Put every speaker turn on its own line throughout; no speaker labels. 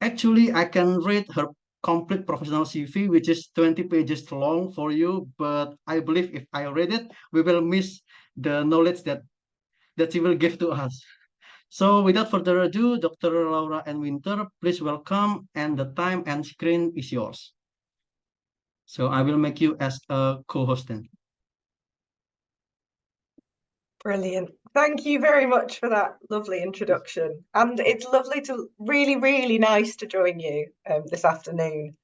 Actually, I can read her complete professional CV, which is 20 pages long for you, but I believe if I read it, we will miss the knowledge that she will give to us. So without further ado, Dr. Laura and Winter, please welcome, and the time and screen is yours. So I will make you as a co-host then.
Brilliant. Thank you very much for that lovely introduction. And it's lovely to really nice to join you this afternoon.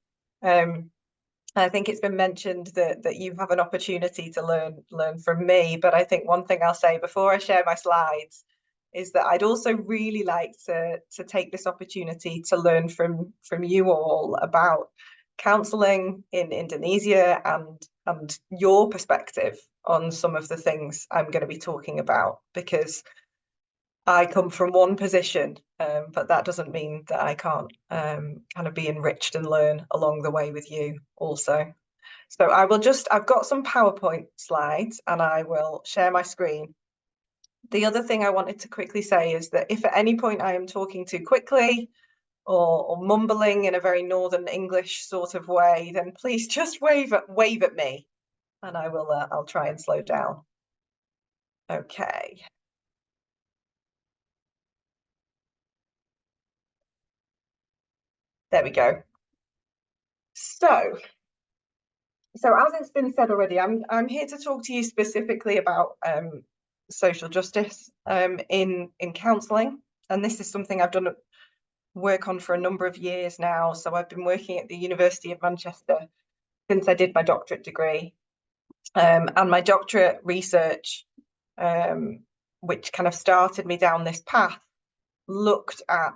I think it's been mentioned that you have an opportunity to learn from me, but I think one thing I'll say before I share my slides is that I'd also really like to take this opportunity to learn from you all about counselling in Indonesia and your perspective on some of the things I'm going to be talking about, because I come from one position, but that doesn't mean that I can't kind of be enriched and learn along the way with you also. So I've got some PowerPoint slides and I will share my screen. The other thing I wanted to quickly say is that if at any point I am talking too quickly or mumbling in a very Northern English sort of way, then please just wave at me and I'll try and slow down. Okay. There we go. So as it's been said already, I'm here to talk to you specifically about social justice in counselling, and this is something I've done work on for a number of years now. So I've been working at the University of Manchester since I did my doctorate degree, and my doctorate research, which kind of started me down this path, looked at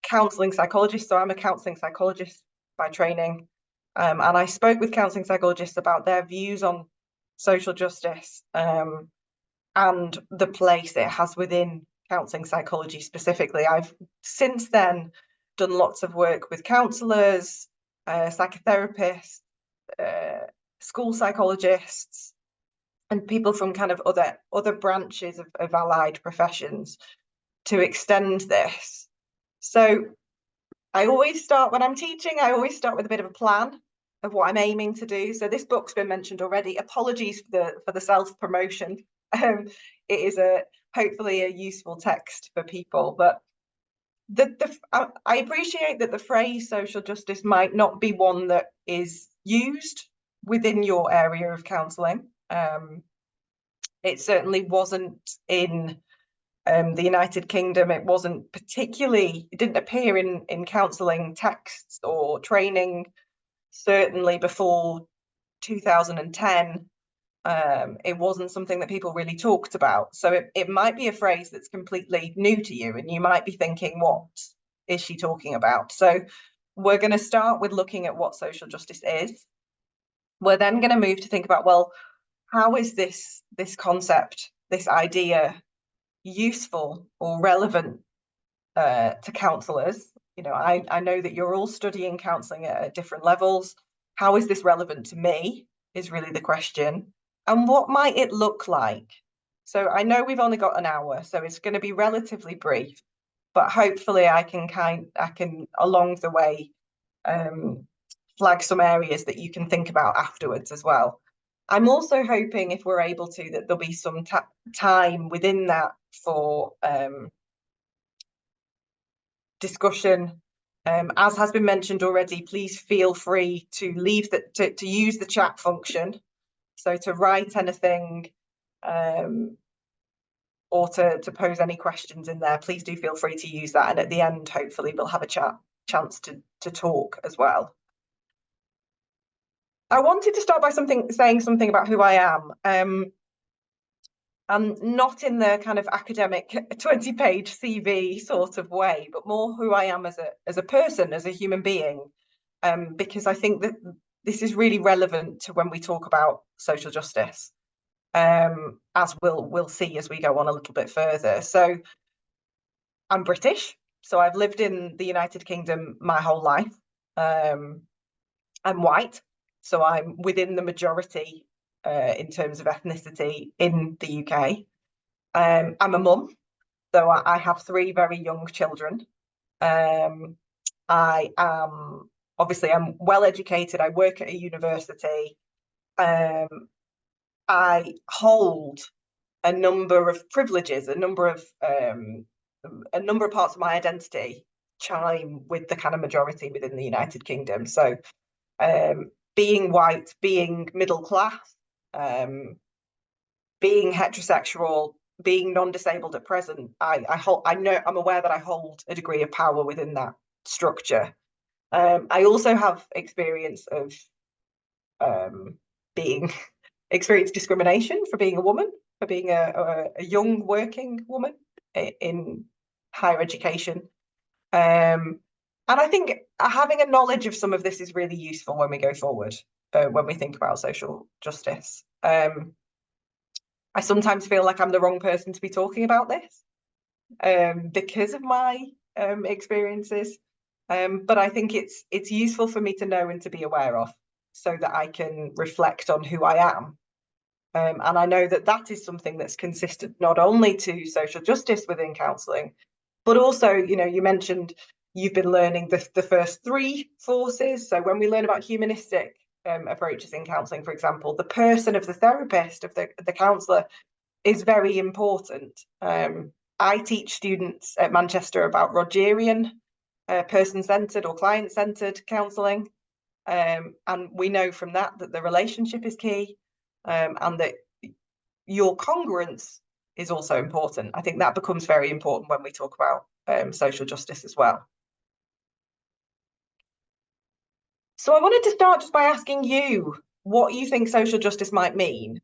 counselling psychologists. So I'm a counselling psychologist by training. And I spoke with counselling psychologists about their views on social justice and the place it has within counselling psychology specifically. I've since then done lots of work with counsellors, psychotherapists, school psychologists, and people from kind of other branches of allied professions to extend this. So I always start, when I'm teaching, I always start with a bit of a plan of what I'm aiming to do. So this book's been mentioned already. Apologies for the self-promotion. It is hopefully a useful text for people, but I appreciate that the phrase social justice might not be one that is used within your area of counselling. It certainly wasn't in the United Kingdom. It didn't appear in counselling texts or training, certainly before 2010. It wasn't something that people really talked about. So it might be a phrase that's completely new to you, and you might be thinking, what is she talking about? So we're going to start with looking at what social justice is. We're then going to move to think about, well, how is this concept, this idea, useful or relevant to counsellors? You know, I know that you're all studying counselling at different levels. How is this relevant to me is really the question. And what might it look like? So I know we've only got an hour, so it's going to be relatively brief, but hopefully I can along the way flag some areas that you can think about afterwards as well. I'm also hoping, if we're able to, that there'll be some time within that for discussion. As has been mentioned already, please feel free to to use the chat function. So to write anything or to pose any questions in there, please do feel free to use that. And at the end, hopefully we'll have a chance to talk as well. I wanted to start by saying something about who I am. And not in the kind of academic 20-page CV sort of way, but more who I am as a person, as a human being, because I think that this is really relevant to when we talk about social justice, as we'll see as we go on a little bit further. So I'm British, so I've lived in the United Kingdom my whole life. I'm white, so I'm within the majority in terms of ethnicity in the UK. I'm a mum, so I have 3 very young children. I am obviously I'm well educated. I work at a university. I hold a number of privileges, a number of parts of my identity chime with the kind of majority within the United Kingdom. So being white, being middle class, being heterosexual, being non-disabled at present, I'm aware that I hold a degree of power within that structure. I also have experience of being experienced discrimination for being a woman, for being a young working woman in higher education. And I think having a knowledge of some of this is really useful when we go forward, when we think about social justice. I sometimes feel like I'm the wrong person to be talking about this because of my experiences. But I think it's useful for me to know and to be aware of so that I can reflect on who I am. And I know that that is something that's consistent not only to social justice within counselling, but also, you mentioned you've been learning the first three forces. So when we learn about humanistic approaches in counselling, for example, the person of the therapist, of the counsellor, is very important. I teach students at Manchester about Rogerian person-centred or client-centred counselling. And we know from that the relationship is key, and that your congruence is also important. I think that becomes very important when we talk about social justice as well. So I wanted to start just by asking you what you think social justice might mean.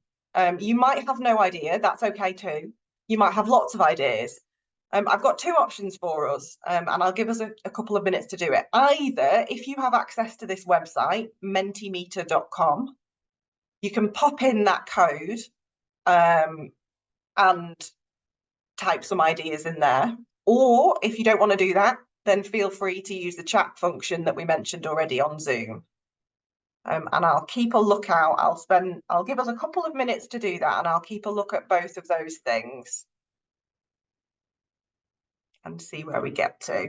You might have no idea, that's okay too. You might have lots of ideas. I've got two options for us, and I'll give us a couple of minutes to do it. Either, if you have access to this website, mentimeter.com, you can pop in that code and type some ideas in there. Or if you don't want to do that, then feel free to use the chat function that we mentioned already on Zoom. And I'll keep a lookout. I'll give us a couple of minutes to do that, and I'll keep a look at both of those things and see where we get to.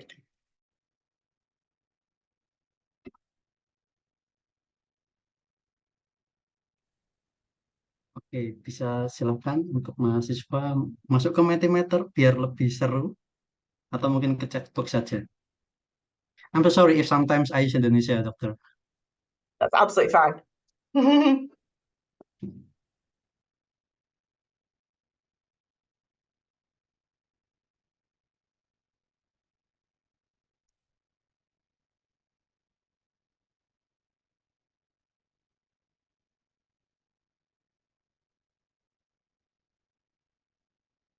Oke, bisa silakan untuk mahasiswa masuk ke Mentimeter biar lebih seru, atau mungkin ke chatbox saja. I'm so sorry if sometimes I use Indonesia, Doctor.
That's absolutely fine.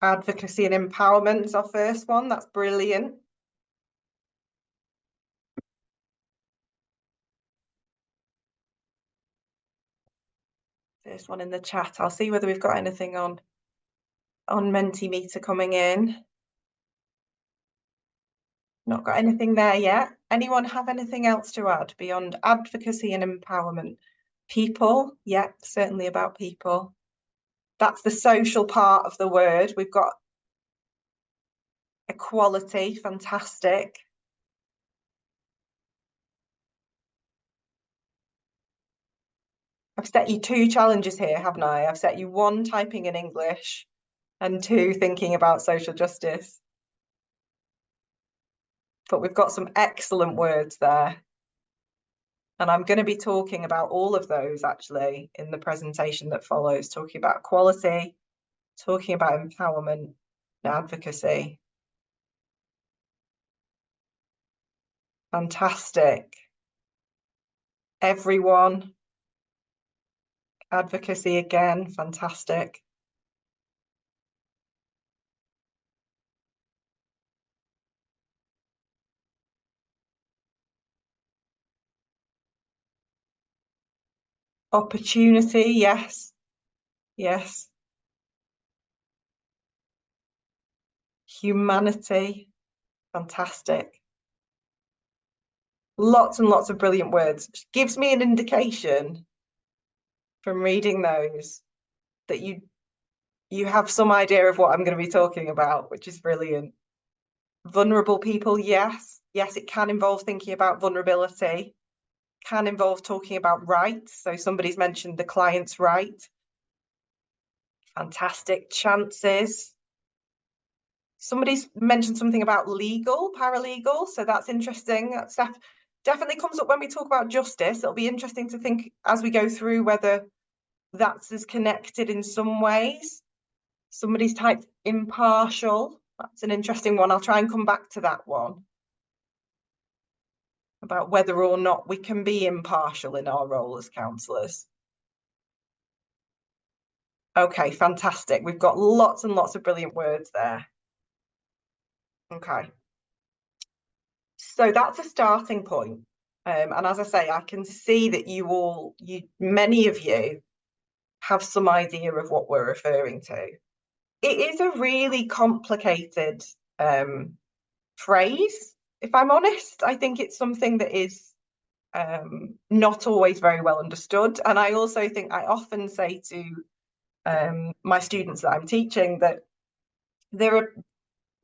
Advocacy and empowerment is our first one. That's brilliant. First one in the chat. I'll see whether we've got anything on Mentimeter coming in. Not got anything there yet. Anyone have anything else to add beyond advocacy and empowerment? People, yeah, certainly about people. That's the social part of the word. We've got equality, fantastic. I've set you two challenges here, haven't I? I've set you one, typing in English, and two, thinking about social justice. But we've got some excellent words there. And I'm going to be talking about all of those actually in the presentation that follows, talking about equality, talking about empowerment and advocacy. Fantastic. Everyone. Advocacy again, fantastic. Opportunity, yes. Yes. Humanity, fantastic. Lots and lots of brilliant words. Gives me an indication from reading those that you have some idea of what I'm going to be talking about, which is brilliant. Vulnerable people, yes. Yes, it can involve thinking about vulnerability, can involve talking about rights. So somebody's mentioned the client's right. Fantastic. Chances. Somebody's mentioned something about legal, paralegal. So that's interesting. That stuff definitely comes up when we talk about justice. It'll be interesting to think as we go through whether that's as connected in some ways. Somebody's typed impartial. That's an interesting one. I'll try and come back to that one, about whether or not we can be impartial in our role as counsellors. Okay, fantastic. We've got lots and lots of brilliant words there. Okay. So that's a starting point. And as I say, I can see that many of you have some idea of what we're referring to. It is a really complicated phrase, if I'm honest. I think it's something that is not always very well understood. And I also think I often say to my students that I'm teaching that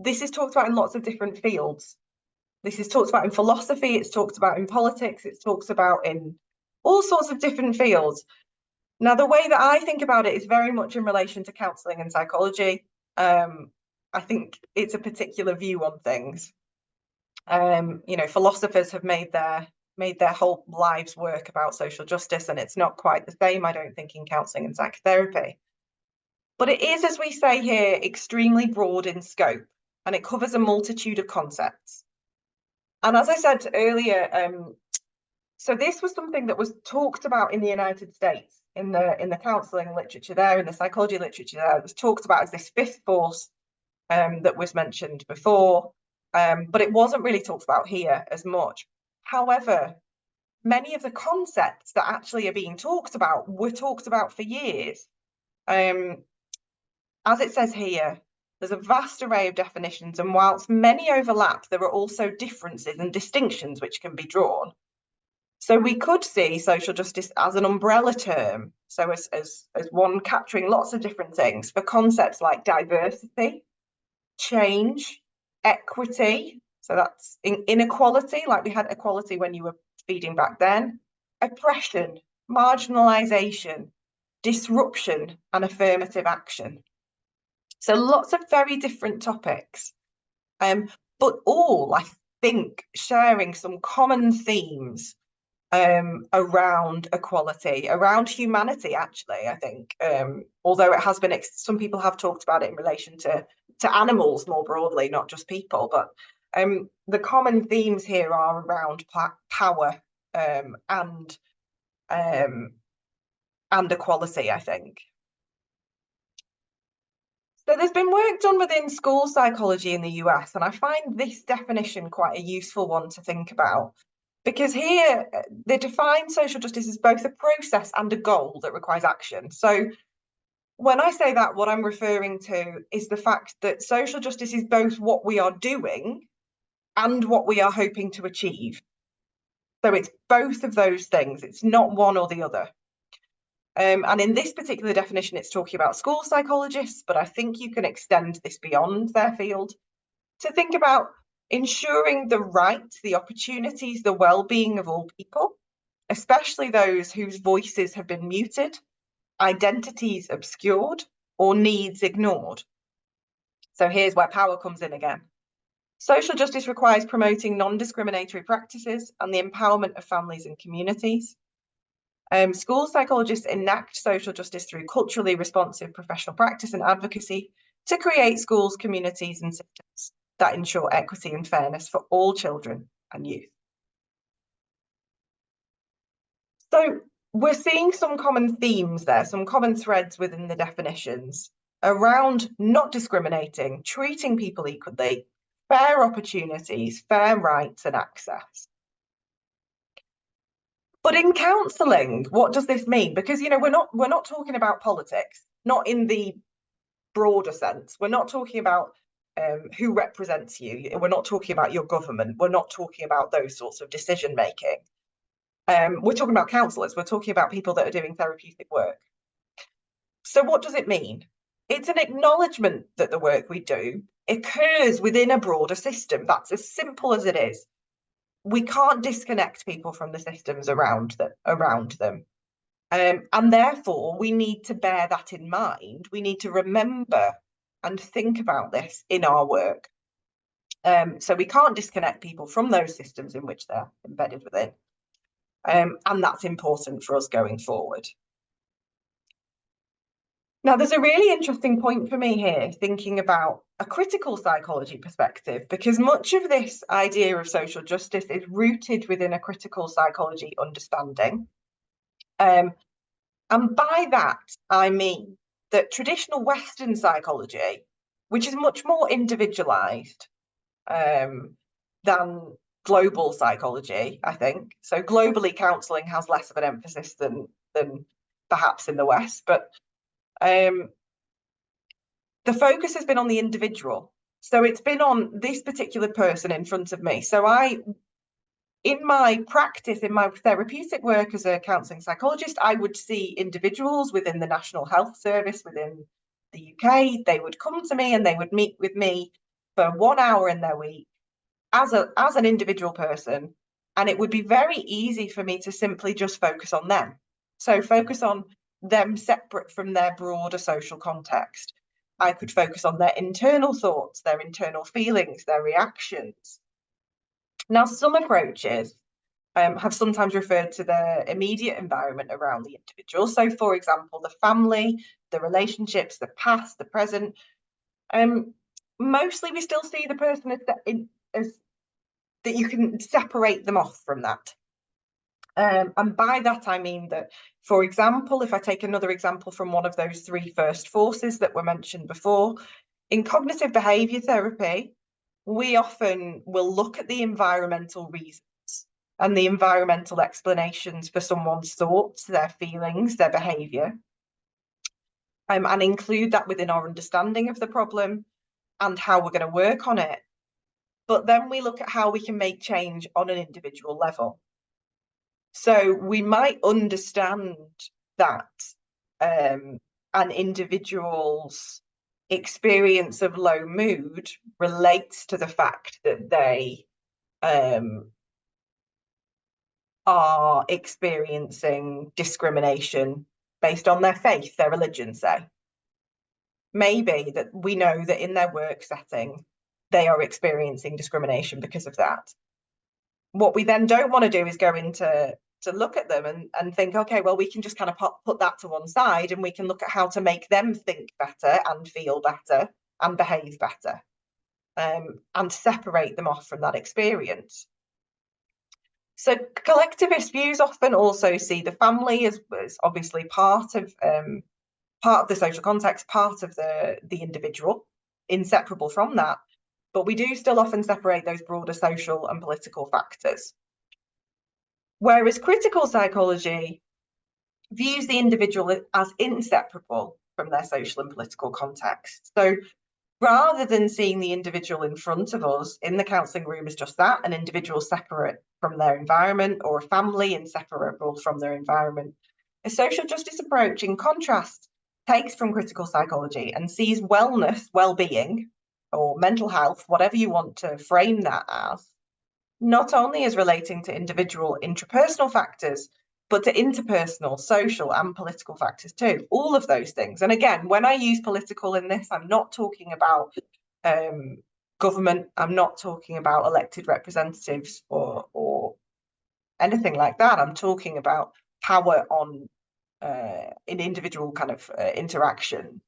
this is talked about in lots of different fields. This is talked about in philosophy, it's talked about in politics, it's talked about in all sorts of different fields. Now, the way that I think about it is very much in relation to counselling and psychology. I think it's a particular view on things. Philosophers have made their whole lives work about social justice, and it's not quite the same, I don't think, in counselling and psychotherapy. But it is, as we say here, extremely broad in scope, and it covers a multitude of concepts. And as I said earlier, so this was something that was talked about in the United States, in the counselling literature there, in the psychology literature there. It was talked about as this fifth force that was mentioned before, but it wasn't really talked about here as much. However, many of the concepts that actually are being talked about were talked about for years. As it says here, there's a vast array of definitions, and whilst many overlap, there are also differences and distinctions which can be drawn. So we could see social justice as an umbrella term, so as one capturing lots of different things for concepts like diversity, change, equity, so that's inequality, like we had equality when you were feeding back then, oppression, marginalization, disruption, and affirmative action. So lots of very different topics, but all, I think, sharing some common themes around equality, around humanity, actually, I think, although it has been, some people have talked about it in relation to animals more broadly, not just people, but the common themes here are around power and equality, I think. So there's been work done within school psychology in the US, and I find this definition quite a useful one to think about. Because here, they define social justice as both a process and a goal that requires action. So when I say that, what I'm referring to is the fact that social justice is both what we are doing and what we are hoping to achieve. So it's both of those things. It's not one or the other. And in this particular definition, it's talking about school psychologists, but I think you can extend this beyond their field to think about ensuring the rights, the opportunities, the well-being of all people, especially those whose voices have been muted, identities obscured, or needs ignored. So here's where power comes in again. Social justice requires promoting non-discriminatory practices and the empowerment of families and communities. School psychologists enact social justice through culturally responsive professional practice and advocacy to create schools, communities, and systems that ensure equity and fairness for all children and youth. So we're seeing some common themes there, some common threads within the definitions around not discriminating, treating people equally, fair opportunities, fair rights and access. But in counselling, what does this mean? Because we're not talking about politics, not in the broader sense. We're not talking about who represents you. We're not talking about your government. We're not talking about those sorts of decision making. We're talking about counsellors. We're talking about people that are doing therapeutic work. So what does it mean? It's an acknowledgement that the work we do occurs within a broader system. That's as simple as it is. We can't disconnect people from the systems around them. And therefore, we need to bear that in mind. We need to remember and think about this in our work. So we can't disconnect people from those systems in which they're embedded within. And that's important for us going forward. Now, there's a really interesting point for me here, thinking about a critical psychology perspective, because much of this idea of social justice is rooted within a critical psychology understanding. And by that, I mean that traditional Western psychology, which is much more individualized than global psychology, I think. So globally, counselling has less of an emphasis than perhaps in the West, but the focus has been on the individual. So it's been on this particular person in front of me. So in my practice, in my therapeutic work as a counselling psychologist, I would see individuals within the National Health Service within the UK. They would come to me and they would meet with me for 1 hour in their week as an individual person. And it would be very easy for me to simply just focus on them. So focus on them separate from their broader social context. I could focus on their internal thoughts, their internal feelings, their reactions. Now, some approaches have sometimes referred to the immediate environment around the individual. So, for example, the family, the relationships, the past, the present. Mostly we still see the person as that you can separate them off from that. And by that, I mean that, for example, if I take another example from one of those three first forces that were mentioned before, in cognitive behaviour therapy, we often will look at the environmental reasons and the environmental explanations for someone's thoughts, their feelings, their behaviour, and include that within our understanding of the problem and how we're going to work on it. But then we look at how we can make change on an individual level. So we might understand that an individual's experience of low mood relates to the fact that they are experiencing discrimination based on their faith, their religion, say. Maybe that we know that in their work setting, they are experiencing discrimination because of that. What we then don't want to do is go into to look at them and think, okay, well, we can just kind of put that to one side and we can look at how to make them think better and feel better and behave better, and separate them off from that experience. So collectivist views often also see the family as obviously part of the social context, part of the individual, inseparable from that. But we do still often separate those broader social and political factors. Whereas critical psychology views the individual as inseparable from their social and political context. So rather than seeing the individual in front of us in the counselling room as just that, an individual separate from their environment, or a family inseparable from their environment, a social justice approach, in contrast, takes from critical psychology and sees wellness, well-being, or mental health, whatever you want to frame that as, not only as relating to individual intrapersonal factors, but to interpersonal, social, and political factors too. All of those things. And again, when I use political in this, I'm not talking about government. I'm not talking about elected representatives or anything like that. I'm talking about power on an individual kind of interaction.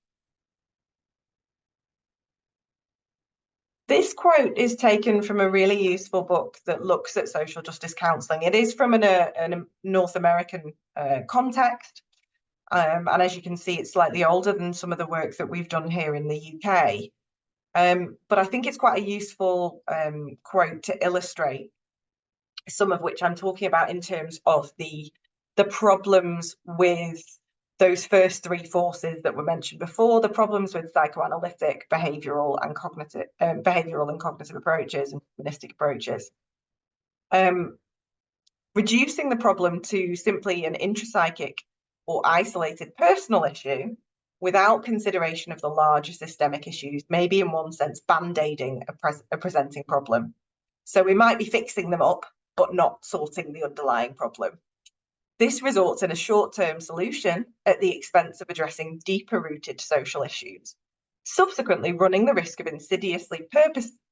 This quote is taken from a really useful book that looks at social justice counselling. It is from a North American context, and as you can see, it's slightly older than some of the work that we've done here in the UK. But I think it's quite a useful quote to illustrate some of which I'm talking about in terms of the problems with those first three forces that were mentioned before, the problems with psychoanalytic, behavioural and cognitive approaches and humanistic approaches. Reducing the problem to simply an intrapsychic or isolated personal issue without consideration of the larger systemic issues, maybe in one sense band-aiding a presenting problem. So we might be fixing them up, but not sorting the underlying problem. This results in a short-term solution at the expense of addressing deeper-rooted social issues, subsequently running the risk of insidiously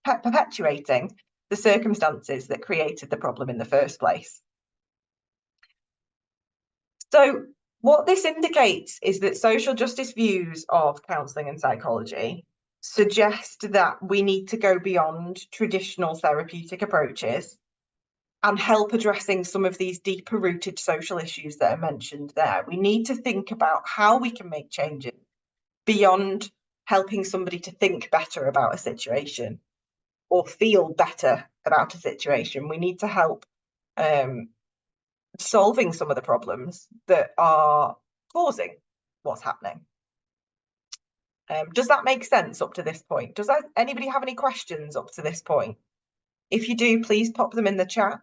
perpetuating the circumstances that created the problem in the first place. So what this indicates is that social justice views of counselling and psychology suggest that we need to go beyond traditional therapeutic approaches and help addressing some of these deeper rooted social issues that are mentioned there. We need to think about how we can make changes beyond helping somebody to think better about a situation or feel better about a situation. We need to help solving some of the problems that are causing what's happening. Does that make sense up to this point? Does anybody have any questions up to this point? If you do, please pop them in the chat.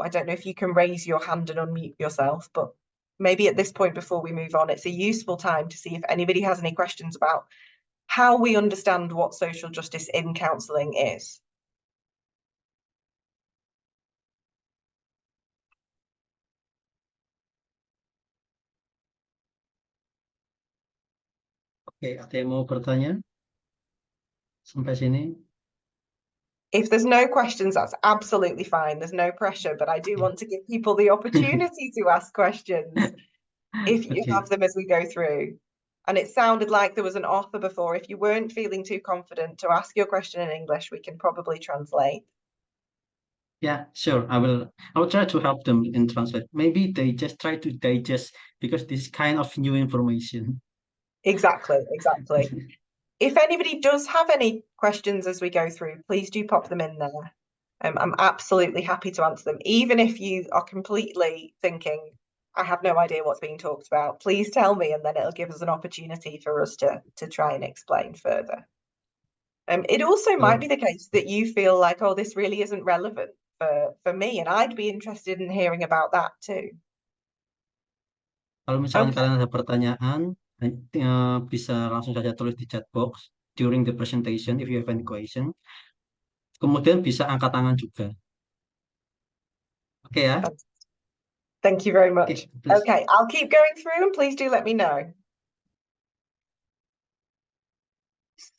I don't know if you can raise your hand and unmute yourself, but maybe at this point before we move on, it's a useful time to see if anybody has any questions about how we understand what social justice in counselling is.
Oke, ada yang mau bertanya sampai sini?
If there's no questions, that's absolutely fine. There's no pressure, but I do want to give people the opportunity to ask questions if you have them as we go through. And it sounded like there was an offer before. If you weren't feeling too confident to ask your question in English, we can probably translate.
Yeah, sure. I will try to help them in translate. Maybe they just try to digest because this is kind of new information.
Exactly. If anybody does have any questions as we go through, please do pop them in there. I'm absolutely happy to answer them. Even if you are completely thinking, I have no idea what's being talked about, please tell me, and then it'll give us an opportunity for us to try and explain further. It also might be the case that you feel like, oh, this really isn't relevant for me, and I'd be interested in hearing about that too.
Kalau misalkan kalian ada pertanyaan, bisa langsung saja tulis di chat box during the presentation if you have any question. Kemudian bisa angkat tangan juga. Oke ya?
Thank you very much.
Please.
Okay, I'll keep going through and please do let me know.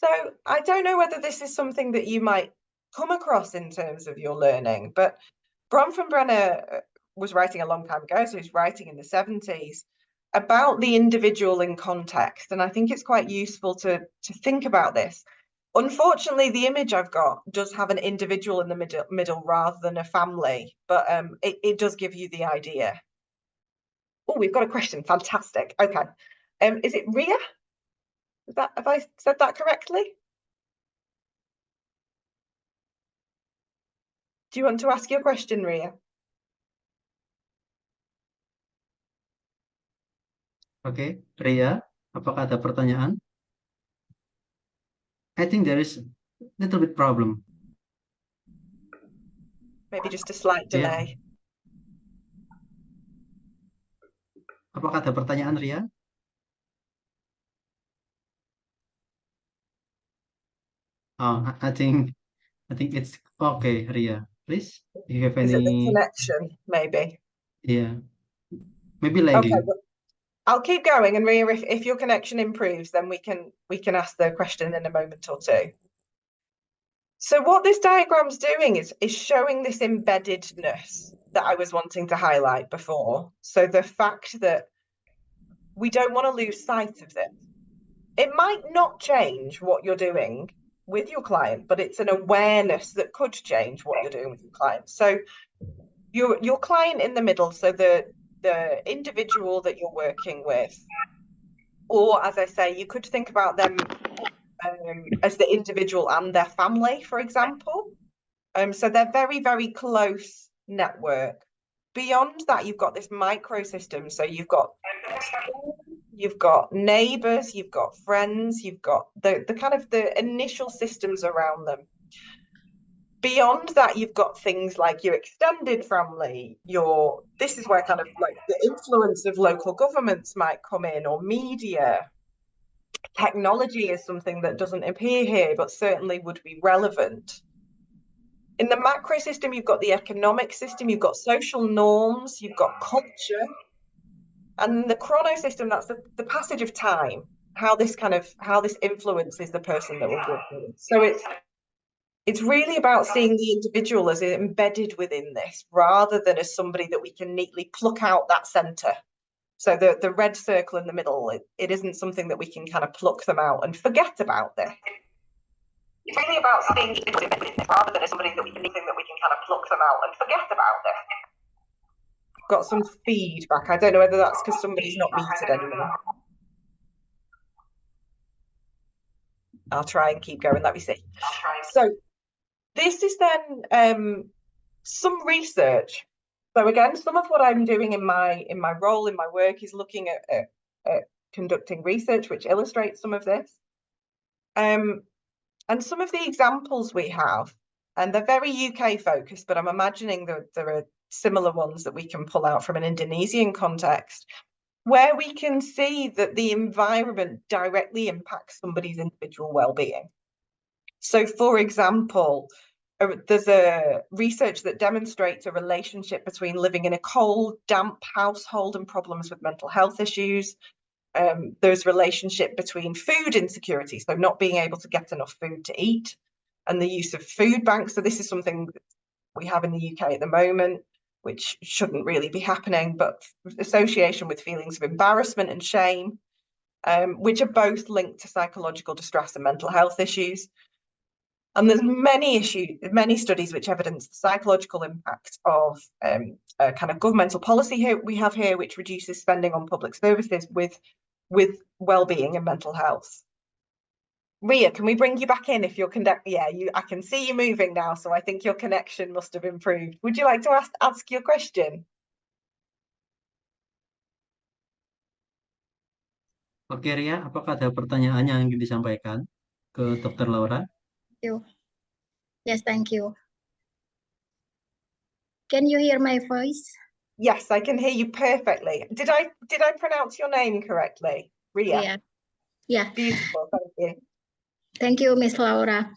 So I don't know whether this is something that you might come across in terms of your learning, but Bronfenbrenner was writing a long time ago, so he's writing in the 70s about the individual in context, and I think it's quite useful to think about this. Unfortunately, the image I've got does have an individual in the middle rather than a family, but it does give you the idea. Oh, we've got a question. Fantastic. Okay. Is it Ria? Have I said that correctly? Do you want to ask your question, Ria?
Oke, Ria, apakah ada pertanyaan? I think there is a little bit problem.
Maybe just a slight delay.
Apakah ada pertanyaan, Ria? Oh, I think it's okay, Ria. Please, if you have any.
Is it the connection? Maybe.
Yeah, maybe lagging.
Okay, well, I'll keep going, and Ria, if your connection improves, then we can ask the question in a moment or two. So what this diagram's doing is showing this embeddedness that I was wanting to highlight before. So the fact that we don't want to lose sight of this. It might not change what you're doing with your client, but it's an awareness that could change what you're doing with your client. So your client in the middle, so the individual that you're working with, or as I say, you could think about them as the individual and their family, for example. So they're very, very close network. Beyond that, you've got this microsystem. So you've got neighbors, you've got friends, you've got the kind of the initial systems around them. beyond that, you've got things like your extended family, this is where kind of like the influence of local governments might come in, or media. Technology is something that doesn't appear here, but certainly would be relevant. In the macro system, you've got the economic system, you've got social norms, you've got culture. And the chrono system, that's the passage of time, how this influences the person that we're working with. So it's really about seeing the individual as embedded within this, rather than as somebody that we can neatly pluck out that center. So the red circle in the middle, it isn't something that we can kind of pluck them out and forget about this. It's really about seeing the individual rather than as somebody that we can kind of pluck them out and forget about this. Got some feedback. I don't know whether that's because somebody's not muted anymore. I'll try and keep going. Let me see. So this is then some research. So again, some of what I'm doing in my role, in my work, is looking at conducting research which illustrates some of this. And some of the examples we have, and they're very UK focused, but I'm imagining that there are similar ones that we can pull out from an Indonesian context, where we can see that the environment directly impacts somebody's individual well-being. So, for example, there's a research that demonstrates a relationship between living in a cold, damp household and problems with mental health issues. There's relationship between food insecurity, so not being able to get enough food to eat, and the use of food banks. So this is something we have in the UK at the moment, which shouldn't really be happening, but association with feelings of embarrassment and shame, which are both linked to psychological distress and mental health issues. And there's many studies which evidence the psychological impact of a kind of governmental policy here we have here, which reduces spending on public services with well-being and mental health. Ria, can we bring you back in if you're I can see you moving now, so I think your connection must have improved. Would you like to ask your question?
Oke, Ria, apakah ada pertanyaan yang ingin disampaikan ke Dr. Laura?
You. Yes, thank you. Can you hear my voice?
Yes, I can hear you perfectly. Did I pronounce your name correctly? Ria.
Yeah. Yeah.
Beautiful, thank you.
Thank you, Miss Laura.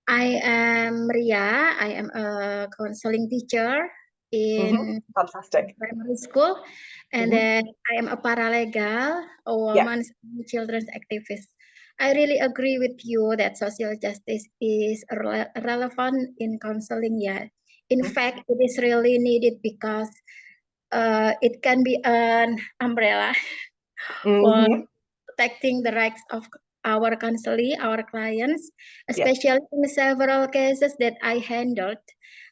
I am Ria. I am a counseling teacher in
Fantastic.
primary school, and then I am a paralegal, a women's and children's activist. I really agree with you that social justice is relevant in counseling. Yeah, in fact, it is really needed because it can be an umbrella for protecting the rights of our counselee, our clients, especially in several cases that I handled.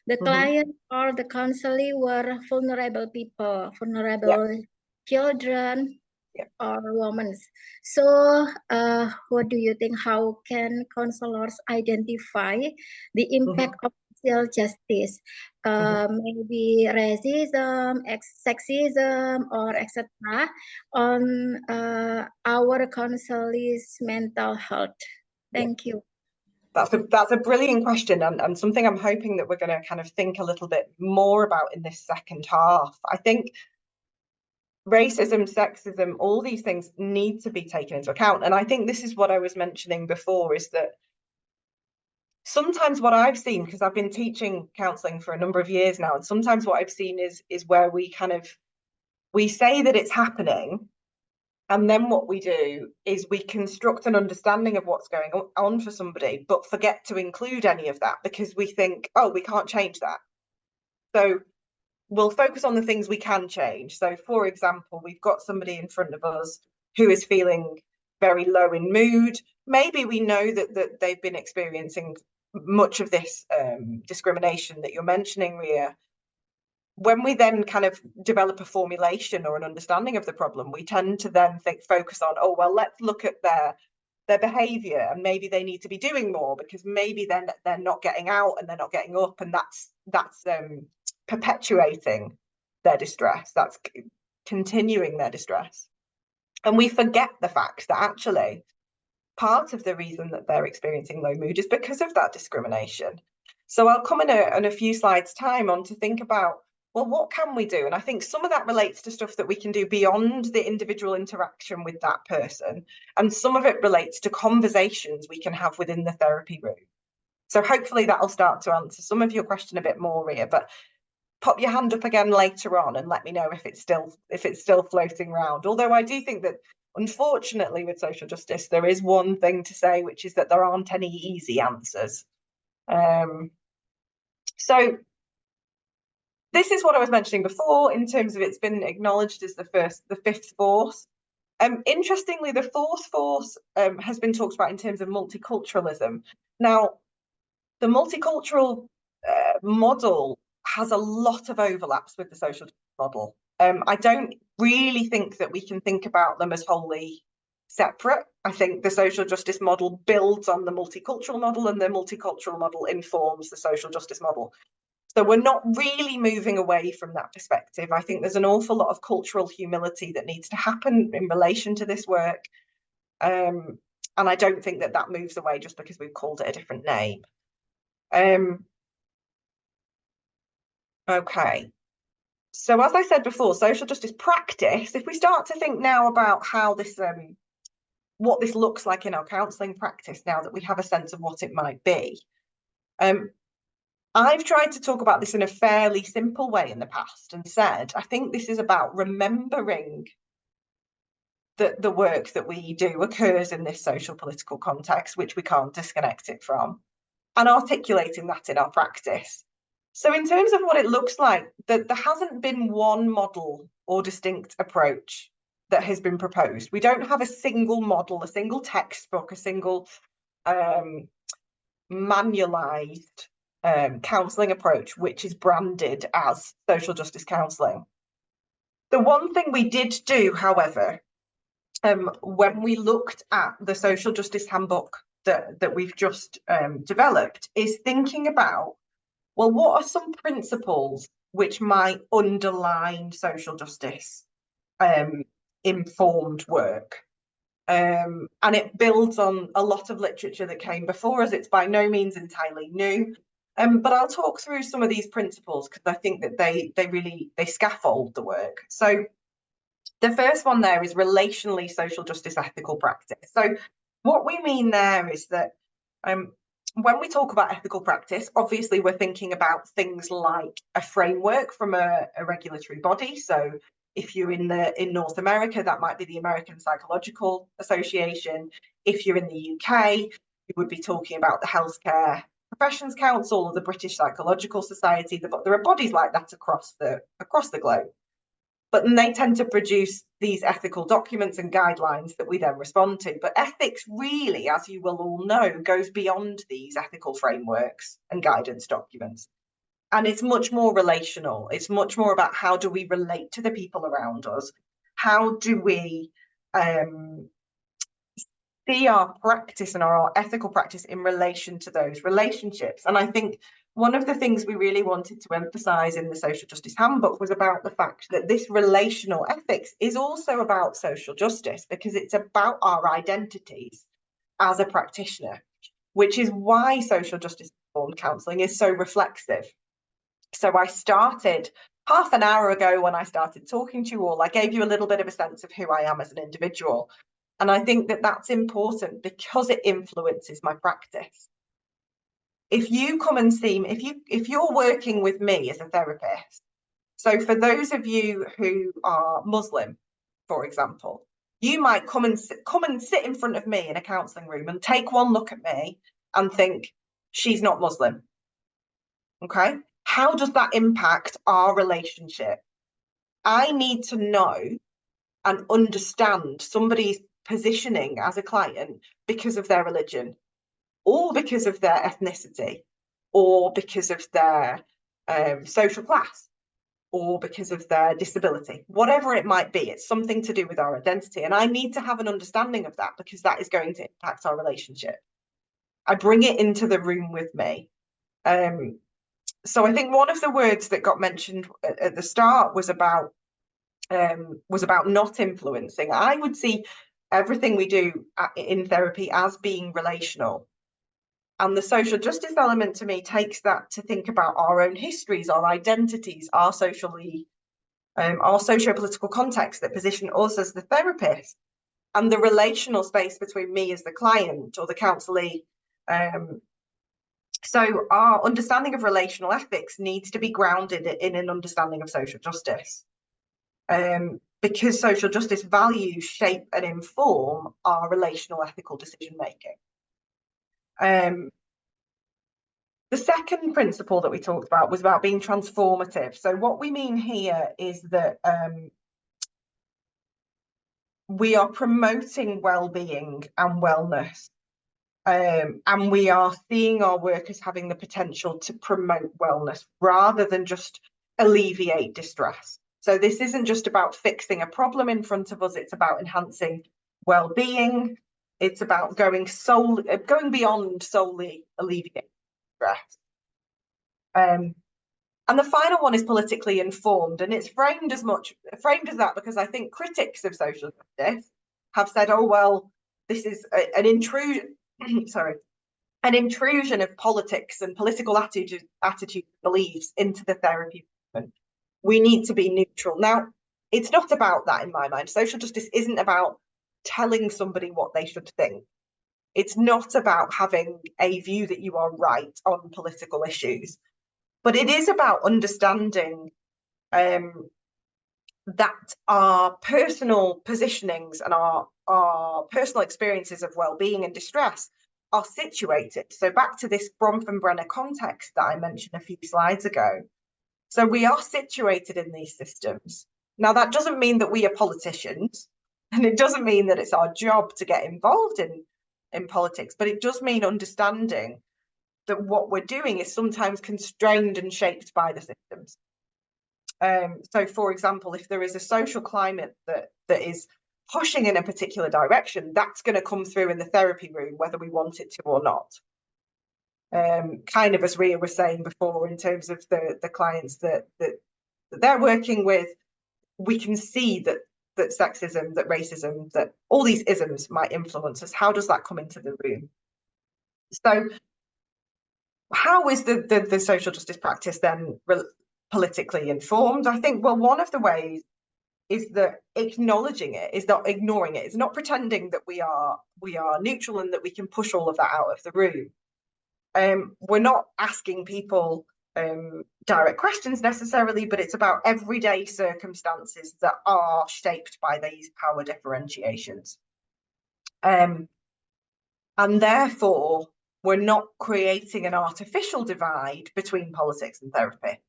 The client or the counselee were vulnerable people, vulnerable children or women. So what do you think? How can counselors identify the impact of social justice? Maybe racism, sexism, or etc. on our counselees' mental health. Thank you.
That's a brilliant question, and something I'm hoping that we're going to kind of think a little bit more about in this second half. I think racism, sexism, all these things need to be taken into account. And I think this is what I was mentioning before, is that sometimes what I've seen, because I've been teaching counselling for a number of years now, and sometimes what I've seen is where we say that it's happening, and then what we do is we construct an understanding of what's going on for somebody, but forget to include any of that because we think, oh, we can't change that. So we'll focus on the things we can change. So, for example, we've got somebody in front of us who is feeling very low in mood. Maybe we know that they've been experiencing much of this discrimination that you're mentioning, Ria. When we then kind of develop a formulation or an understanding of the problem, we tend to then focus on, oh, well, let's look at their behavior, and maybe they need to be doing more because maybe then they're not getting out and they're not getting up, and that's perpetuating their distress, that's continuing their distress. And we forget the fact that actually part of the reason that they're experiencing low mood is because of that discrimination. So I'll come in a few slides time on to think about, well, what can we do? And I think some of that relates to stuff that we can do beyond the individual interaction with that person. And some of it relates to conversations we can have within the therapy room. So hopefully that'll start to answer some of your question a bit more, Ria, but pop your hand up again later on and let me know if it's still floating around. Although I do think that, unfortunately, with social justice, there is one thing to say, which is that there aren't any easy answers. So this is what I was mentioning before in terms of it's been acknowledged as the fifth force. Interestingly, the fourth force has been talked about in terms of multiculturalism. Now, the multicultural model has a lot of overlaps with the social model. I don't really think that we can think about them as wholly separate. I think the social justice model builds on the multicultural model, and the multicultural model informs the social justice model. So we're not really moving away from that perspective. I think there's an awful lot of cultural humility that needs to happen in relation to this work. And I don't think that moves away just because we've called it a different name. Okay. So as I said before, social justice practice, if we start to think now about how this, what this looks like in our counselling practice, now that we have a sense of what it might be, I've tried to talk about this in a fairly simple way in the past and said, I think this is about remembering that the work that we do occurs in this social political context, which we can't disconnect it from, and articulating that in our practice. So in terms of what it looks like, that there hasn't been one model or distinct approach that has been proposed. We don't have a single model, a single textbook, a single manualized counselling approach which is branded as social justice counselling. The one thing we did do, however, when we looked at the social justice handbook that we've just developed, is thinking about, well, what are some principles which might underline social justice informed work? And it builds on a lot of literature that came before us. It's by no means entirely new. But I'll talk through some of these principles because I think that they scaffold the work. So the first one there is relationally social justice ethical practice. So what we mean there is that when we talk about ethical practice, obviously we're thinking about things like a framework from a regulatory body. So if you're in North America, that might be the American Psychological Association. If you're in the UK, you would be talking about the Healthcare Professions Council or the British Psychological Society. There are bodies like that across the globe. But then they tend to produce these ethical documents and guidelines that we then respond to. But ethics really, as you will all know, goes beyond these ethical frameworks and guidance documents. And it's much more relational. It's much more about how do we relate to the people around us? How do we see our practice and our ethical practice in relation to those relationships? And I think one of the things we really wanted to emphasize in the social justice handbook was about the fact that this relational ethics is also about social justice, because it's about our identities as a practitioner, which is why social justice informed counselling is so reflexive. So I started half an hour ago when I started talking to you all, I gave you a little bit of a sense of who I am as an individual. And I think that that's important because it influences my practice. If you come and see me, if you're working with me as a therapist, so for those of you who are Muslim, for example, you might come and sit in front of me in a counselling room and take one look at me and think, she's not Muslim. Okay, how does that impact our relationship? I need to know and understand somebody's positioning as a client because of their religion, or because of their ethnicity, or because of their social class, or because of their disability, whatever it might be. It's something to do with our identity. And I need to have an understanding of that because that is going to impact our relationship. I bring it into the room with me. So I think one of the words that got mentioned at the start was about not influencing. I would see everything we do in therapy as being relational. And the social justice element to me takes that to think about our own histories, our identities, our socio-political context that position us as the therapist, and the relational space between me as the client or the counselee. So our understanding of relational ethics needs to be grounded in an understanding of social justice, because social justice values shape and inform our relational ethical decision making. The second principle that we talked about was about being transformative. So what we mean here is that we are promoting well-being and wellness, and we are seeing our work as having the potential to promote wellness rather than just alleviate distress. So this isn't just about fixing a problem in front of us, it's about enhancing well-being. It's about going beyond solely alleviating stress. And the final one is politically informed, and it's framed as that because I think critics of social justice have said, oh, well, this is an intrusion, an intrusion of politics and political attitude beliefs into the therapy movement. We need to be neutral. Now, it's not about that in my mind. Social justice isn't about telling somebody what they should think. It's not about having a view that you are right on political issues. But it is about understanding that our personal positionings and our personal experiences of well-being and distress are situated. So back to this Bronfenbrenner context that I mentioned a few slides ago. So we are situated in these systems. Now, that doesn't mean that we are politicians, and it doesn't mean that it's our job to get involved in politics, but it does mean understanding that what we're doing is sometimes constrained and shaped by the systems. So, for example, if there is a social climate that is pushing in a particular direction, that's going to come through in the therapy room, whether we want it to or not. Kind of as Ria was saying before, in terms of the clients that they're working with, we can see that sexism, that racism, that all these isms might influence us. How does that come into the room? So how is the social justice practice then politically informed? I think, well, one of the ways is that acknowledging it, is not ignoring it. It's not pretending that we are neutral and that we can push all of that out of the room. We're not asking people direct questions necessarily, but it's about everyday circumstances that are shaped by these power differentiations. And therefore, we're not creating an artificial divide between politics and therapy.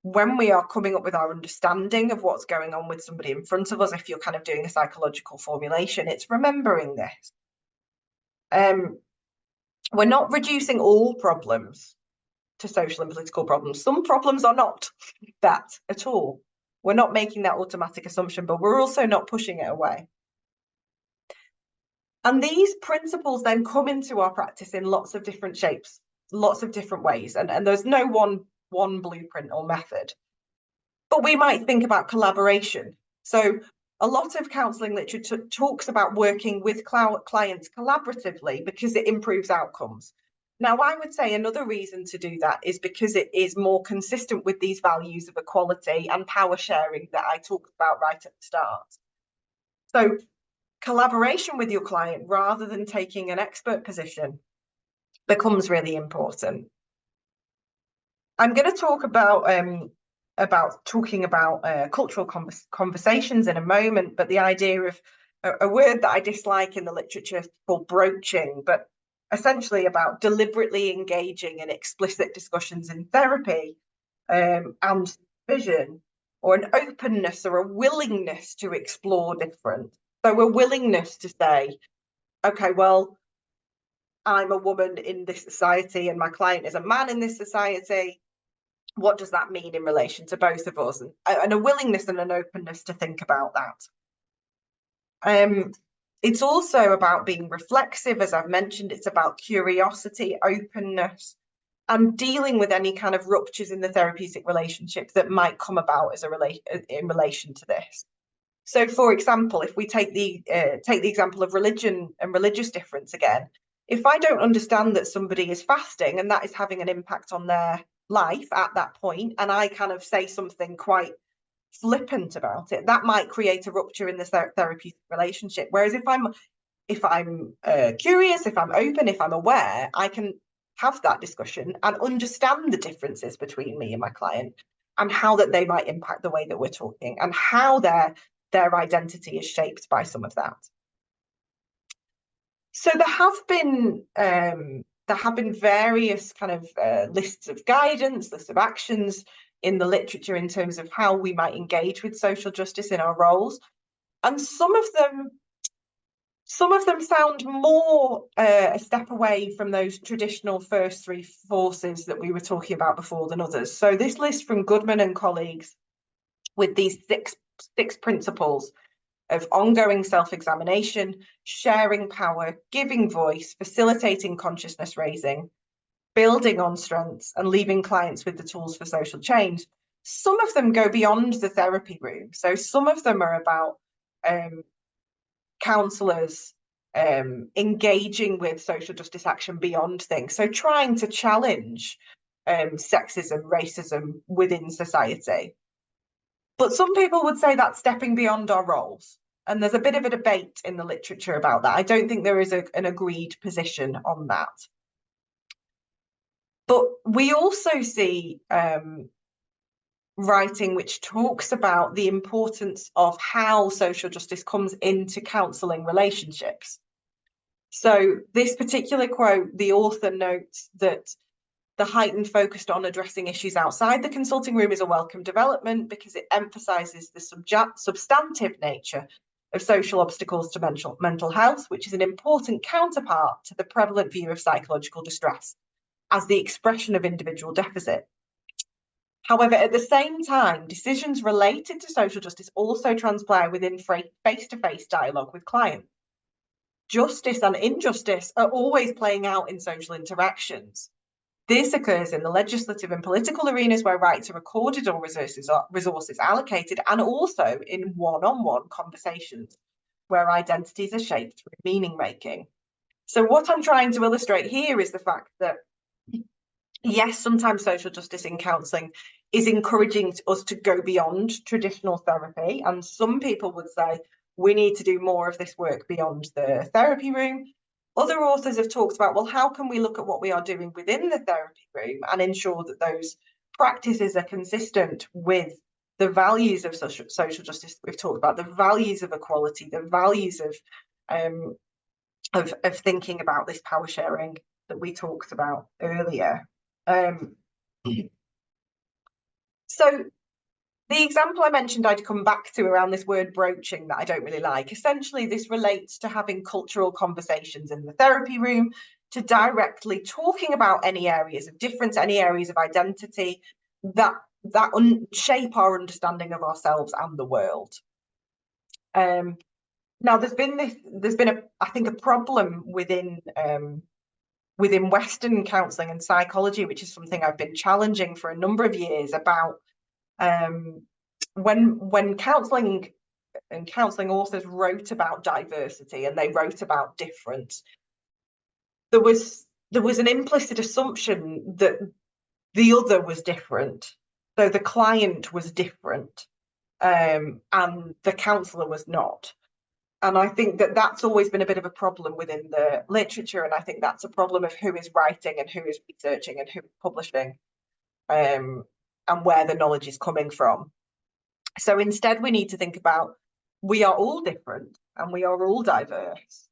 When we are coming up with our understanding of what's going on with somebody in front of us, if you're kind of doing a psychological formulation, it's remembering this. We're not reducing all problems to social and political problems. Some problems are not that at all. We're not making that automatic assumption, but we're also not pushing it away. And these principles then come into our practice in lots of different shapes, lots of different ways. And there's no one blueprint or method. But we might think about collaboration. So a lot of counselling literature talks about working with clients collaboratively because it improves outcomes. Now, I would say another reason to do that is because it is more consistent with these values of equality and power sharing that I talked about right at the start. So collaboration with your client rather than taking an expert position becomes really important. I'm going to talk about cultural conversations in a moment, but the idea of a word that I dislike in the literature is called broaching, but essentially about deliberately engaging in explicit discussions in therapy and vision, or an openness or a willingness to explore different. So a willingness to say, okay, well, I'm a woman in this society and my client is a man in this society. What does that mean in relation to both of us? And a willingness and an openness to think about that. It's also about being reflexive, as I've mentioned. It's about curiosity, openness, and dealing with any kind of ruptures in the therapeutic relationship that might come about in relation to this. So, for example, if we take the example of religion and religious difference again, if I don't understand that somebody is fasting and that is having an impact on their life at that point, and I kind of say something quite flippant about it, that might create a rupture in the therapeutic relationship. Whereas if I'm curious, if I'm open, if I'm aware, I can have that discussion and understand the differences between me and my client and how that they might impact the way that we're talking and how their identity is shaped by some of that. So there have been various kind of lists of guidance, lists of actions in the literature in terms of how we might engage with social justice in our roles, and some of them sound more a step away from those traditional first three forces that we were talking about before than others. So this list from Goodman and colleagues with these six principles of ongoing self-examination, sharing power, giving voice, facilitating consciousness raising, building on strengths, and leaving clients with the tools for social change. Some of them go beyond the therapy room. So some of them are about counsellors engaging with social justice action beyond things. So trying to challenge sexism, racism within society. But some people would say that's stepping beyond our roles. And there's a bit of a debate in the literature about that. I don't think there is an agreed position on that. But we also see writing which talks about the importance of how social justice comes into counselling relationships. So this particular quote, the author notes that the heightened focus on addressing issues outside the consulting room is a welcome development because it emphasises the substantive nature of social obstacles to mental health, which is an important counterpart to the prevalent view of psychological distress as the expression of individual deficit. However, at the same time, decisions related to social justice also transpire within face-to-face dialogue with clients. Justice and injustice are always playing out in social interactions. This occurs in the legislative and political arenas where rights are recorded or resources allocated, and also in one-on-one conversations where identities are shaped through meaning making. So what I'm trying to illustrate here is the fact that, yes, sometimes social justice in counselling is encouraging us to go beyond traditional therapy, and some people would say we need to do more of this work beyond the therapy room. Other authors have talked about, well, how can we look at what we are doing within the therapy room and ensure that those practices are consistent with the values of social justice that we've talked about, the values of equality, the values of thinking about this power sharing that we talked about earlier. So the example I mentioned I'd come back to around this word broaching that I don't really like. Essentially, this relates to having cultural conversations in the therapy room, to directly talking about any areas of difference, any areas of identity that shape our understanding of ourselves and the world. Now, there's been I think a problem within Western counselling and psychology, which is something I've been challenging for a number of years about. When counselling and counselling authors wrote about diversity and they wrote about difference, there was an implicit assumption that the other was different, so the client was different, and the counsellor was not. And I think that that's always been a bit of a problem within the literature, and I think that's a problem of who is writing and who is researching and who is publishing, and where the knowledge is coming from. So instead, we need to think about, we are all different and we are all diverse,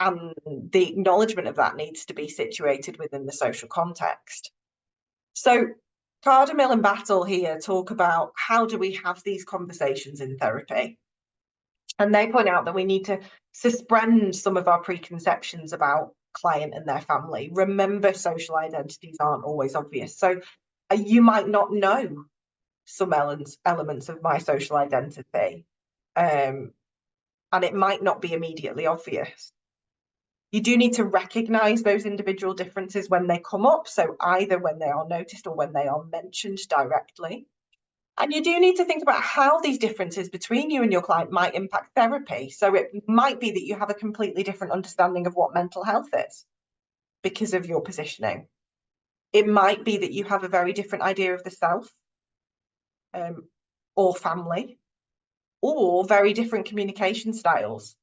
and the acknowledgement of that needs to be situated within the social context. So Cardamil and Battle here talk about how do we have these conversations in therapy, and they point out that we need to suspend some of our preconceptions about client and their family. Remember, social identities aren't always obvious. So you might not know some elements of my social identity, and it might not be immediately obvious. You do need to recognise those individual differences when they come up, so either when they are noticed or when they are mentioned directly. And you do need to think about how these differences between you and your client might impact therapy. So it might be that you have a completely different understanding of what mental health is. because of your positioning. It might be that you have a very different idea of the self, or family, or very different communication styles.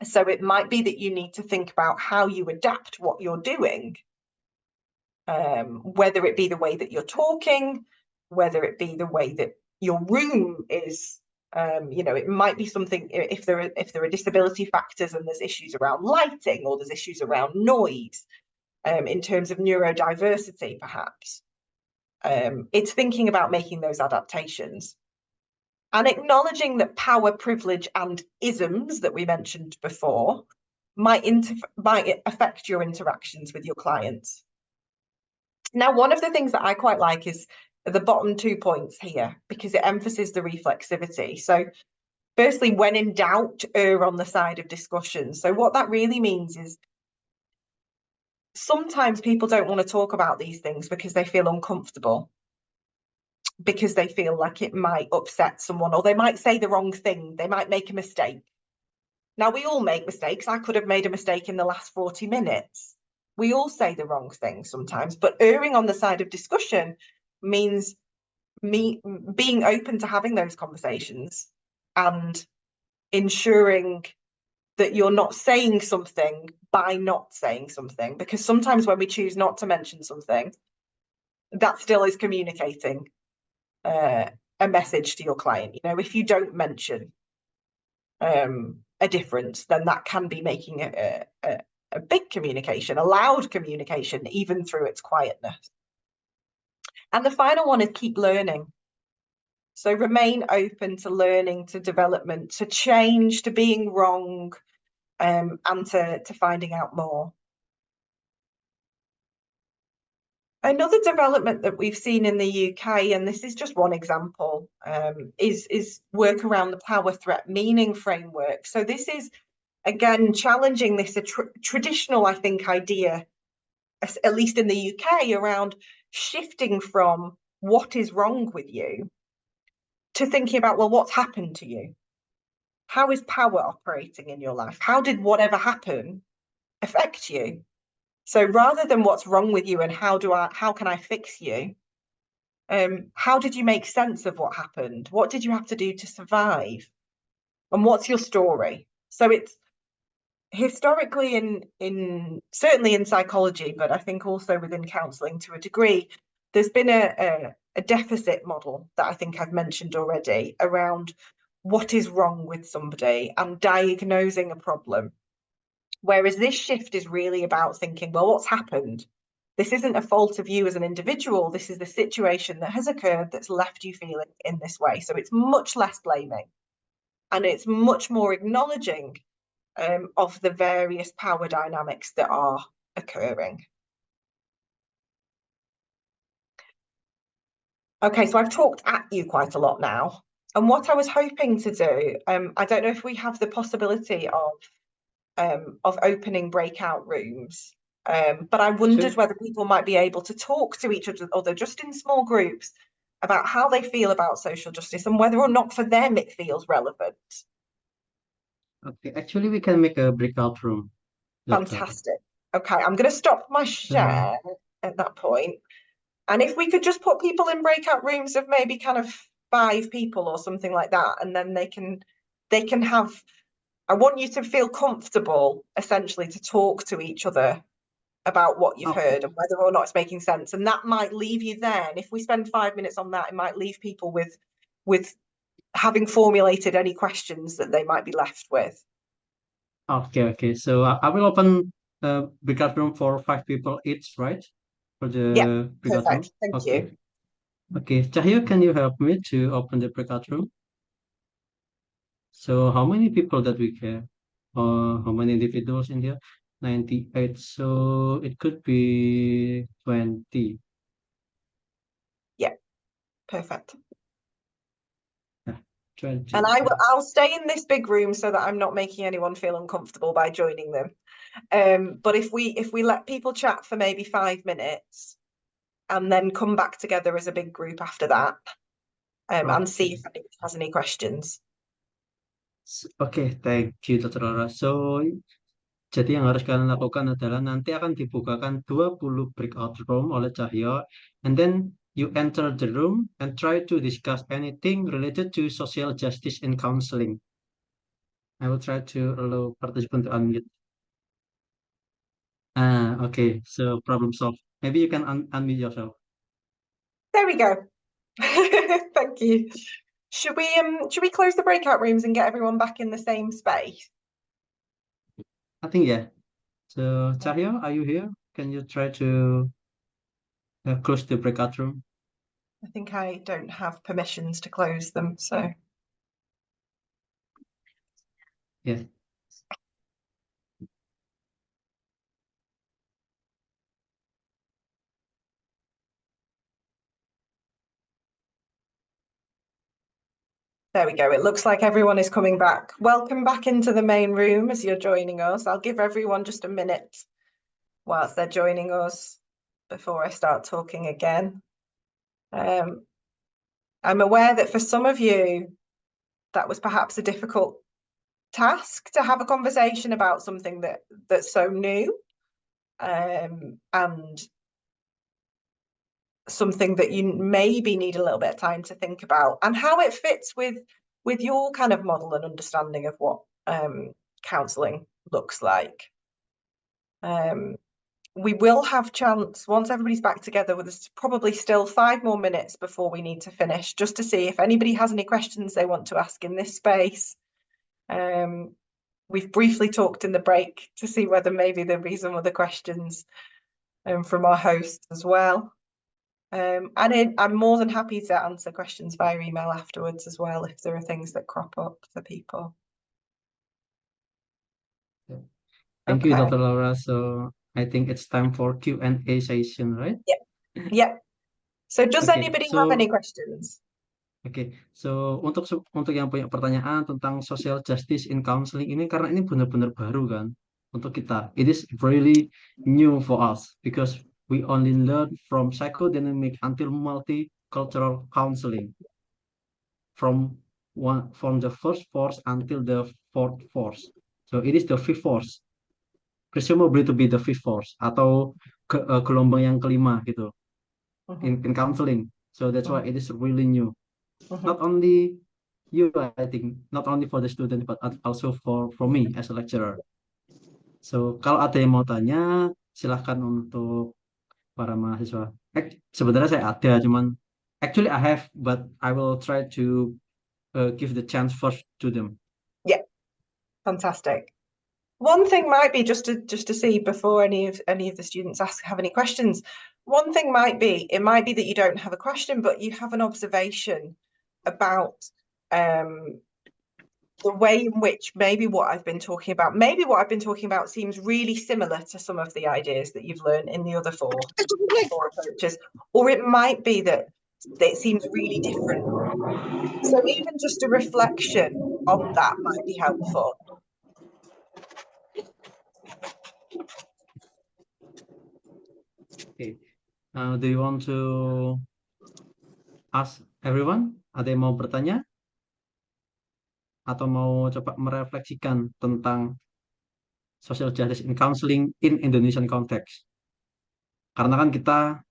So it might be that you need to think about how you adapt what you're doing, whether it be the way that you're talking, whether it be the way that your room is. It might be something, if there are disability factors and there's issues around lighting, or there's issues around noise, in terms of neurodiversity, perhaps. It's thinking about making those adaptations and acknowledging that power, privilege, and isms that we mentioned before might affect your interactions with your clients. Now, one of the things that I quite like is the bottom 2 points here, because it emphasizes the reflexivity. So firstly, when in doubt, err on the side of discussion. So what that really means is sometimes people don't want to talk about these things because they feel uncomfortable, because they feel like it might upset someone, or they might say the wrong thing, they might make a mistake. Now, we all make mistakes. I could have made a mistake in the last 40 minutes. We all say the wrong thing sometimes, but erring on the side of discussion means me being open to having those conversations and ensuring that you're not saying something by not saying something, because sometimes when we choose not to mention something, that still is communicating a message to your client. If you don't mention a difference, then that can be making a big communication, a loud communication, even through its quietness. And the final one is keep learning. So remain open to learning, to development, to change, to being wrong, and to finding out more. Another development that we've seen in the UK, and this is just one example, is work around the power threat meaning framework. So this is, again, challenging this traditional, I think, idea, at least in the UK, around shifting from what is wrong with you to thinking about, well, what's happened to you? How is power operating in your life? How did whatever happen affect you? So rather than what's wrong with you and how can I fix you? How did you make sense of what happened? What did you have to do to survive? And what's your story? So it's historically in certainly in psychology, but I think also within counselling to a degree, there's been a deficit model that I think I've mentioned already around what is wrong with somebody and diagnosing a problem. Whereas this shift is really about thinking, well, what's happened? This isn't a fault of you as an individual. This is the situation that has occurred that's left you feeling in this way. So it's much less blaming, and it's much more acknowledging of the various power dynamics that are occurring. Okay, so I've talked at you quite a lot now. And what I was hoping to do, I don't know if we have the possibility of opening breakout rooms, but I wondered whether people might be able to talk to each other just in small groups about how they feel about social justice and whether or not for them it feels relevant.
Okay, actually, we can make a breakout room.
Fantastic. Okay, I'm going to stop my share at that point. And if we could just put people in breakout rooms of maybe kind of 5 people or something like that, and then they can have, I want you to feel comfortable essentially to talk to each other about what you've heard and whether or not it's making sense. And that might leave you then, if we spend 5 minutes on that, it might leave people with having formulated any questions that they might be left with.
Okay. So I will open a breakout room for 5 people each, right? For the breakout room.
Thank you.
Okay, Cahyo, can you help me to open the breakout room? So how many people that we have? How many individuals in here? 98. So it could be 20.
Yeah, perfect.
Yeah, 20.
And I'll stay in this big room so that I'm not making anyone feel uncomfortable by joining them. But if we let people chat for maybe 5 minutes and then come back together as a big group after that, and see if anyone has any questions.
Okay, thank you, Dr. Laura. So Jadi yang harus kalian lakukan adalah nanti akan dibukakan 20 breakout room oleh Cahyo, and then you enter the room and try to discuss anything related to social justice and counseling. I will try to allow participant to unmute. Okay, so problem solved. Maybe you can unmute yourself.
There we go. Thank you. Should we close the breakout rooms and get everyone back in the same space?
I think yeah. So Cahyo, are you here? Can you try to close the breakout room?
I think I don't have permissions to close them, so.
Yeah.
There we go. It looks like everyone is coming back. Welcome back into the main room as you're joining us. I'll give everyone just a minute whilst they're joining us before I start talking again. I'm aware that for some of you, that was perhaps a difficult task to have a conversation about something that's so new, and something that you maybe need a little bit of time to think about, and how it fits with your kind of model and understanding of what counselling looks like. We will have chance, once everybody's back together, there's probably still 5 more minutes before we need to finish, just to see if anybody has any questions they want to ask in this space. We've briefly talked in the break to see whether maybe there'll be some other questions from our hosts as well. And I'm more than happy to answer questions via email afterwards as well, if there are things that crop up for people.
Thank you, Dr. Laura. So I think it's time for Q&A session, right?
Yeah. So does
Okay,
anybody have any questions?
Oke, so untuk yang punya pertanyaan tentang social justice in counseling ini, karena ini benar-benar baru kan untuk kita. It is really new for us because we only learn from psychodynamic until multicultural counseling from the first force until the fourth force. So it is the fifth force, presumably to be the fifth force atau gelombang yang kelima gitu in counseling. So that's why it is really new. Not only you, I think, not only for the student, but also for me as a lecturer. So, kalau ada yang mau tanya, silahkan untuk para mahasiswa. Sebenarnya saya ada, cuman actually I have, but I will try to give the chance first to them.
Yeah, fantastic. One thing might be just to see before any of the students have any questions. One thing might be that you don't have a question, but you have an observation about the way in which maybe what I've been talking about seems really similar to some of the ideas that you've learned in the other four approaches, or it might be that it seems really different. So even just a reflection on that might be helpful.
Okay. Do you want to ask everyone? Ada yang mau bertanya? Atau mau coba merefleksikan tentang social justice in counseling in Indonesian context? Karena kan kita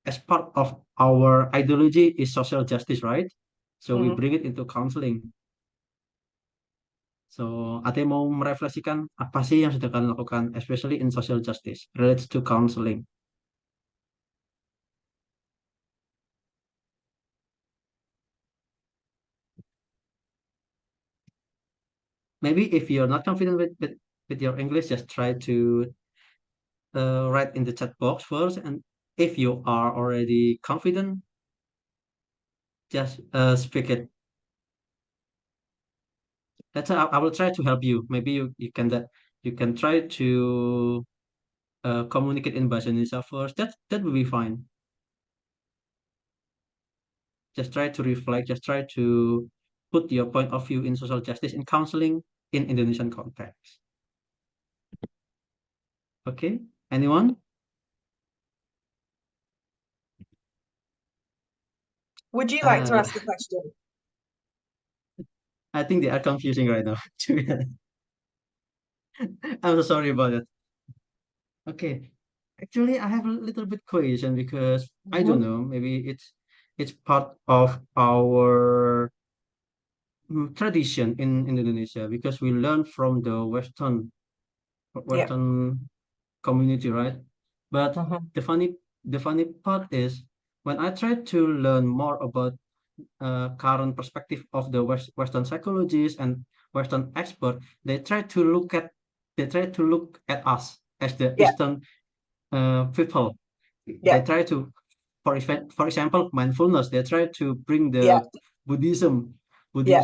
as part of our ideology is social justice, right? So we bring it into counseling. So, ada yang mau merefleksikan apa sih yang sudah kalian lakukan, especially in social justice, related to counseling? Maybe if you're not confident with your English, just try to write in the chat box first, and if you are already confident, just speak it. I will try to help you. Maybe you can try to communicate in bahasa Indonesia first. That will be fine. Just try to reflect. Just try to put your point of view in social justice in counseling in Indonesian context. Okay, anyone?
Would you like to ask a question?
I think they are confusing right now. I'm so sorry about it. Okay. Actually, I have a little bit question because I don't know, maybe it's part of our tradition in Indonesia because we learn from the
Yeah.
Western community, right? But
Mhm.
the funny part is when I try to learn more about current perspective of the Western psychologists and Western expert, they try to look at us as the
Yeah.
Eastern people. They
Yeah.
try to, for example, mindfulness. They try to bring
Yeah.
the Buddhism,
Yeah.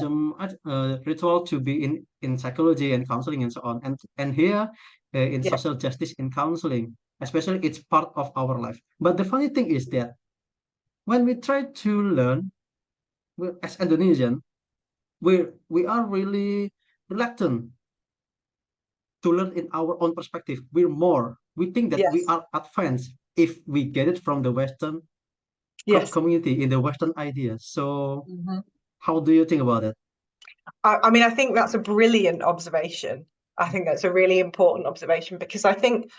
ritual to be in psychology and counseling and so on. And here in
Yeah.
social justice in counseling, especially, it's part of our life. But the funny thing is that when we try to learn, as Indonesian, we are really reluctant to learn in our own perspective. We think that we
Yes.
are advanced if we get it from the Western
Yes.
community in the Western ideas. So
Mhm.
how do you think about it?
I mean, I think that's a brilliant observation. I think that's a really important observation because I think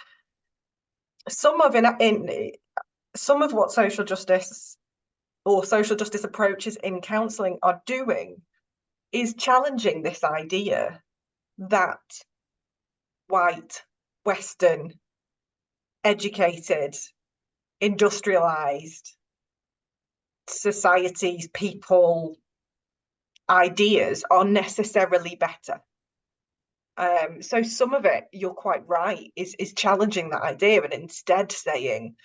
some of some of what social justice or social justice approaches in counselling are doing is challenging this idea that white, Western, educated, industrialized societies, people, ideas are necessarily better. So some of it, you're quite right, is challenging that idea and instead saying,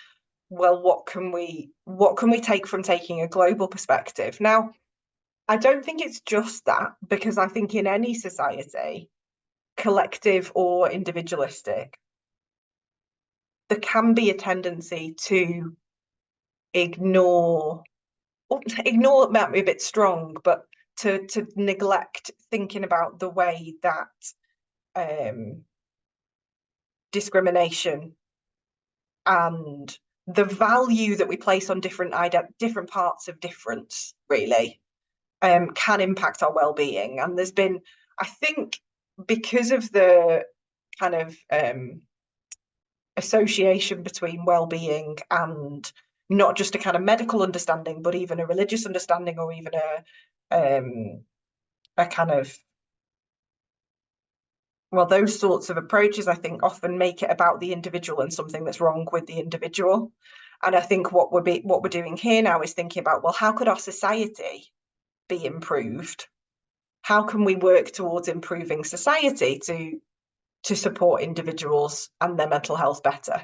well, what can we take from taking a global perspective? Now, I don't think it's just that, because I think in any society, collective or individualistic, there can be a tendency to ignore might be a bit strong, but to neglect thinking about the way that discrimination and the value that we place on different parts of difference really can impact our well-being. And there's been, I think, because of the kind of association between well-being and not just a kind of medical understanding, but even a religious understanding, or even a kind of, well, those sorts of approaches, I think, often make it about the individual and something that's wrong with the individual. And I think what we're doing here now is thinking about, well, how could our society be improved? How can we work towards improving society to support individuals and their mental health better?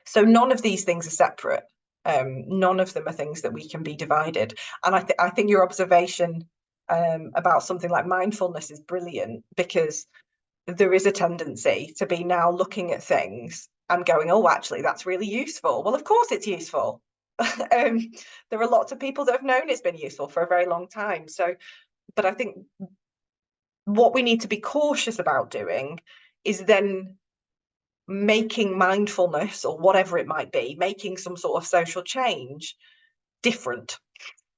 So none of these things are separate. None of them are things that we can be divided. And I think your observation about something like mindfulness is brilliant, because there is a tendency to be now looking at things and going, oh, actually, that's really useful. Well, of course it's useful. There are lots of people that have known it's been useful for a very long time. So, but I think what we need to be cautious about doing is then making mindfulness, or whatever it might be, making some sort of social change different,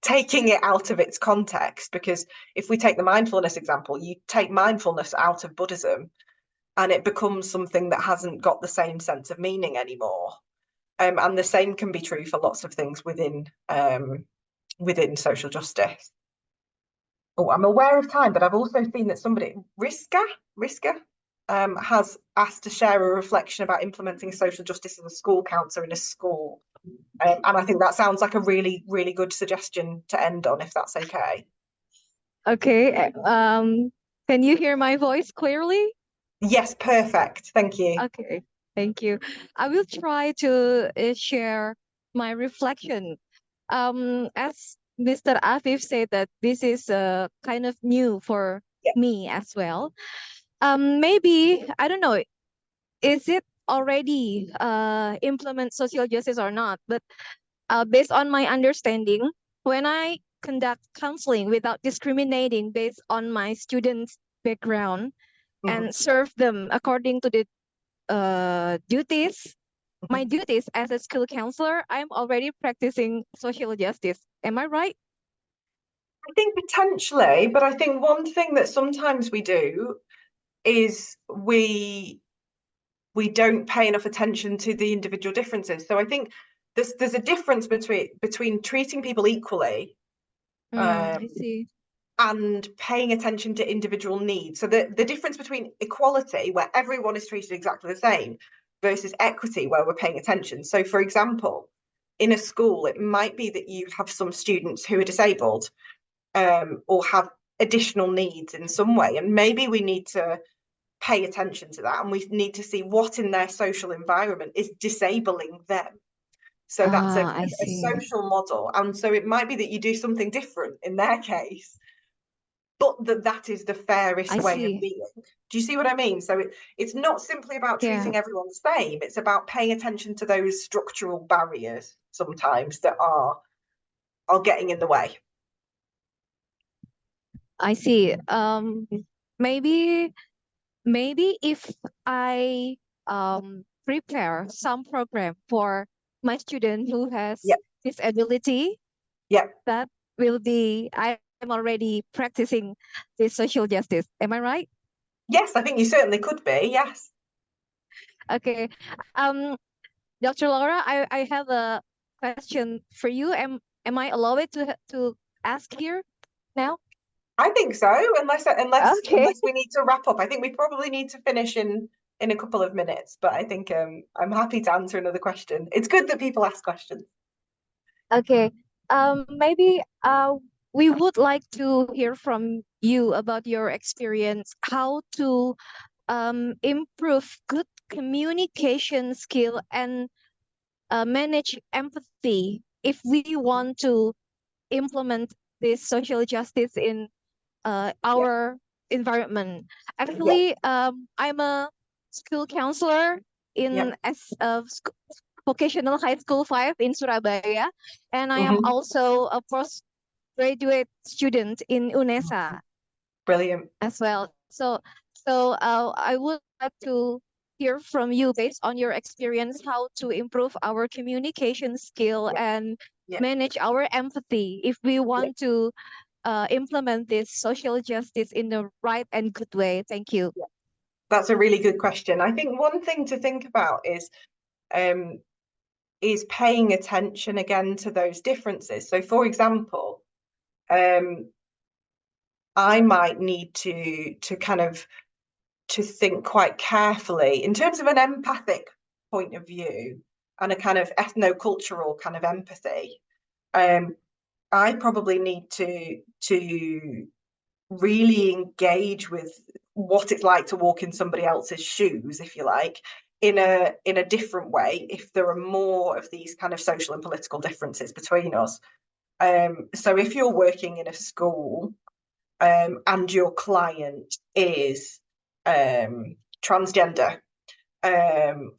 taking it out of its context. Because if we take the mindfulness example, you take mindfulness out of Buddhism and it becomes something that hasn't got the same sense of meaning anymore. And the same can be true for lots of things within social justice. Oh, I'm aware of time, but I've also seen that somebody, Riska, has asked to share a reflection about implementing social justice as a school counsellor in a school. And I think that sounds like a really, really good suggestion to end on, if that's okay.
Okay. Can you hear my voice clearly?
Yes, perfect. Thank you.
Okay, thank you. I will try to share my reflection. As Mr. Afif said, that this is kind of new for me as well. Maybe, I don't know, is it already implement social justice or not? But based on my understanding, when I conduct counseling without discriminating based on my students' background and serve them according to the duties, my duties as a school counselor, I'm already practicing social justice. Am I right?
I think potentially, but I think one thing that sometimes we do is we don't pay enough attention to the individual differences. So I think there's a difference between treating people equally
I see.
and paying attention to individual needs. So the difference between equality, where everyone is treated exactly the same, versus equity, where we're paying attention. So for example, in a school, it might be that you have some students who are disabled or have additional needs in some way, and maybe we need to pay attention to that, and we need to see what in their social environment is disabling them. So that's
I
a
see.
social model, and so it might be that you do something different in their case, but that is the fairest
I
way
see.
of being. Do you see what I mean? So it's not simply about treating everyone the same, it's about paying attention to those structural barriers sometimes that are getting in the way.
I see. Maybe if I prepare some program for my student who has disability, that will be, I'm already practicing this social justice. Am I right?
Yes, I think you certainly could be. Yes.
Okay. Dr. Laura, I have a question for you. Am I allowed to ask here now?
I think so, unless
Okay.
we need to wrap up. I think we probably need to finish in a couple of minutes, but I think I'm happy to answer another question. It's good that people ask questions.
Okay. Maybe we would like to hear from you about your experience, how to improve good communication skill and manage empathy if we want to implement this social justice in our environment. Actually, I'm a school counselor in vocational high school 5 in Surabaya, and I am also a postgraduate student in UNESA.
Brilliant.
As well. So I would like to hear from you, based on your experience, how to improve our communication skill and manage our empathy if we want to implement this social justice in the right and good way. Thank you.
That's a really good question. I think one thing to think about is paying attention again to those differences. So for example, I might need to kind of think quite carefully in terms of an empathic point of view and a kind of ethno-cultural kind of empathy. I probably need to really engage with what it's like to walk in somebody else's shoes, if you like, in a different way if there are more of these kind of social and political differences between us. So if you're working in a school and your client is transgender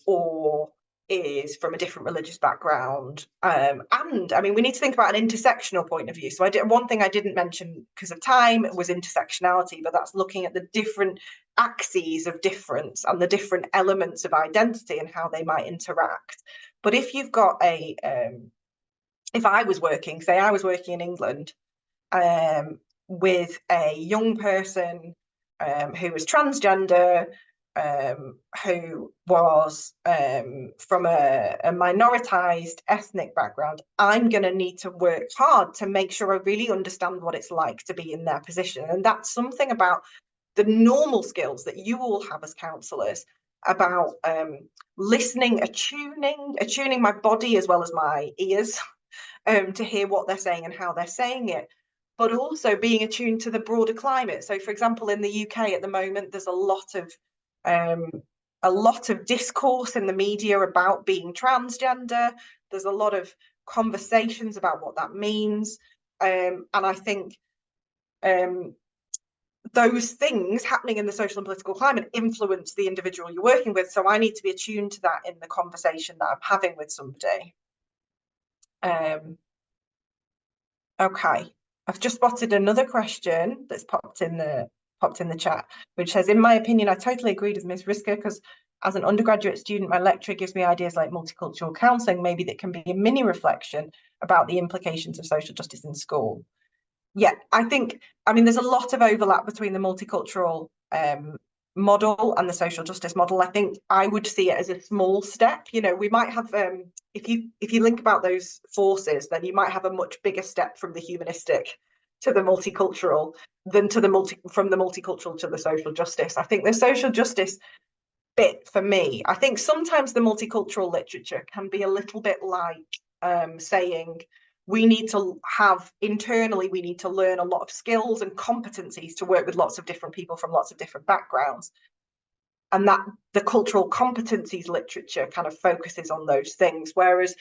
or is from a different religious background, and I mean we need to think about an intersectional point of view. So one thing I didn't mention because of time was intersectionality, but that's looking at the different axes of difference and the different elements of identity and how they might interact. But if you've got if I was working in England with a young person who was transgender, who was from a minoritized ethnic background, I'm going to need to work hard to make sure I really understand what it's like to be in their position. And that's something about the normal skills that you all have as counsellors, about listening, attuning my body as well as my ears to hear what they're saying and how they're saying it, but also being attuned to the broader climate. So for example, in the UK at the moment, there's a lot of discourse in the media about being transgender. There's a lot of conversations about what that means. And I think those things happening in the social and political climate influence the individual you're working with. So I need to be attuned to that in the conversation that I'm having with somebody. Okay, I've just spotted another question that's popped in the chat, which says, in my opinion, I totally agreed with Ms. Risker, because as an undergraduate student, my lecturer gives me ideas like multicultural counselling, maybe that can be a mini reflection about the implications of social justice in school. Yeah, I mean, there's a lot of overlap between the multicultural model and the social justice model, I think I would see it as a small step. You know, we might have, if you link about those forces, then you might have a much bigger step from the humanistic to the multicultural than to from the multicultural to the social justice. I think the social justice bit for me, I think sometimes the multicultural literature can be a little bit like saying we need to have internally, we need to learn a lot of skills and competencies to work with lots of different people from lots of different backgrounds. And that the cultural competencies literature kind of focuses on those things. Whereas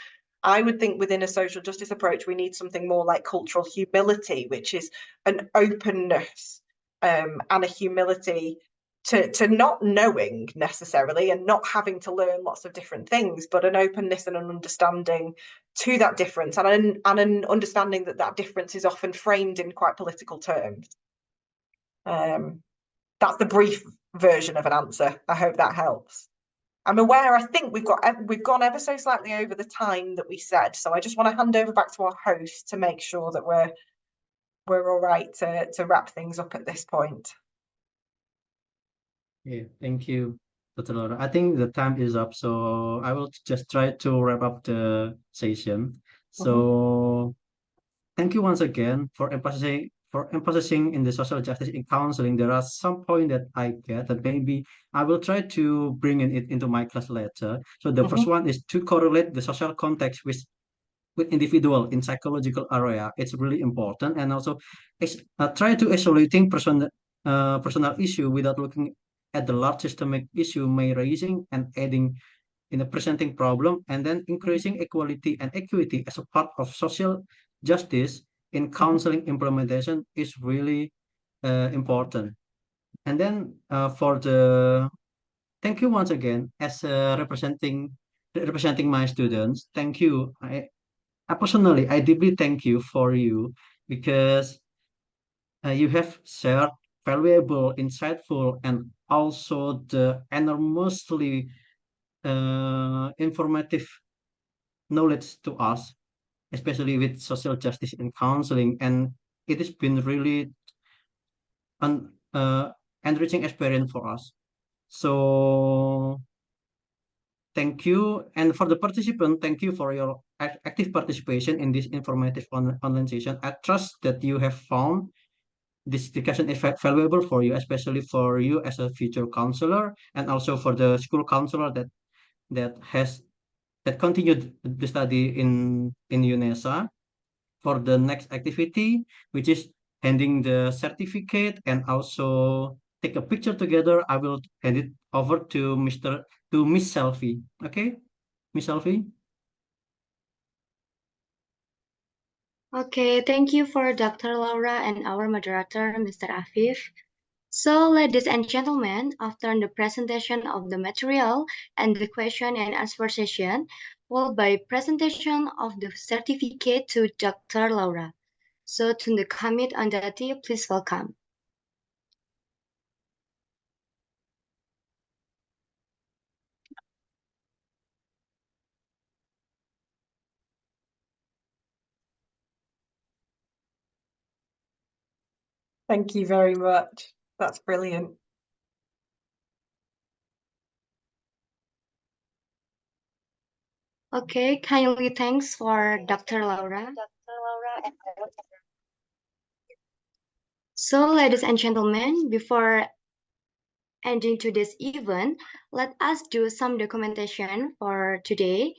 I would think within a social justice approach, we need something more like cultural humility, which is an openness and a humility to not knowing necessarily and not having to learn lots of different things, but an openness and an understanding to that difference, and an understanding that that difference is often framed in quite political terms. That's the brief version of an answer. I hope that helps. I'm aware, I think we've gone ever so slightly over the time that we said, so I just want to hand over back to our host to make sure that we're all right to wrap things up at this point.
Yeah, thank you, Dr. Laura. I think the time is up, so I will just try to wrap up the session. So thank you once again for emphasizing in the social justice in counseling. There are some points that I get that maybe I will try to bring it into my class later. So the first one is to correlate the social context with individual in psychological area. It's really important, and also try to isolating personal issue without looking at the large systemic issue may raising and adding in a presenting problem, and then increasing equality and equity as a part of social justice in counseling implementation is really important. And then thank you once again as representing my students. Thank you. I personally, I deeply thank you for you because you have shared valuable, insightful, and also the enormously informative knowledge to us, especially with social justice and counseling. And it has been really an enriching experience for us. So thank you. And for the participant, thank you for your active participation in this informative online session. I trust that you have found this discussion is valuable for you, especially for you as a future counselor, and also for the school counselor that continued the study in UNESA. For the next activity, which is handing the certificate and also take a picture together, I will hand it over to Miss Selfie. Okay, Miss Selfie.
Okay, thank you for Dr. Laura and our moderator, Mr. Afif. So, ladies and gentlemen, after the presentation of the material and the question and answer session, followed by presentation of the certificate to Dr. Laura. So, to the Hamid Andati, please welcome.
Thank you very much. That's brilliant.
Okay, kindly thanks for Dr. Laura. So, ladies and gentlemen, before ending today's event, let us do some documentation for today.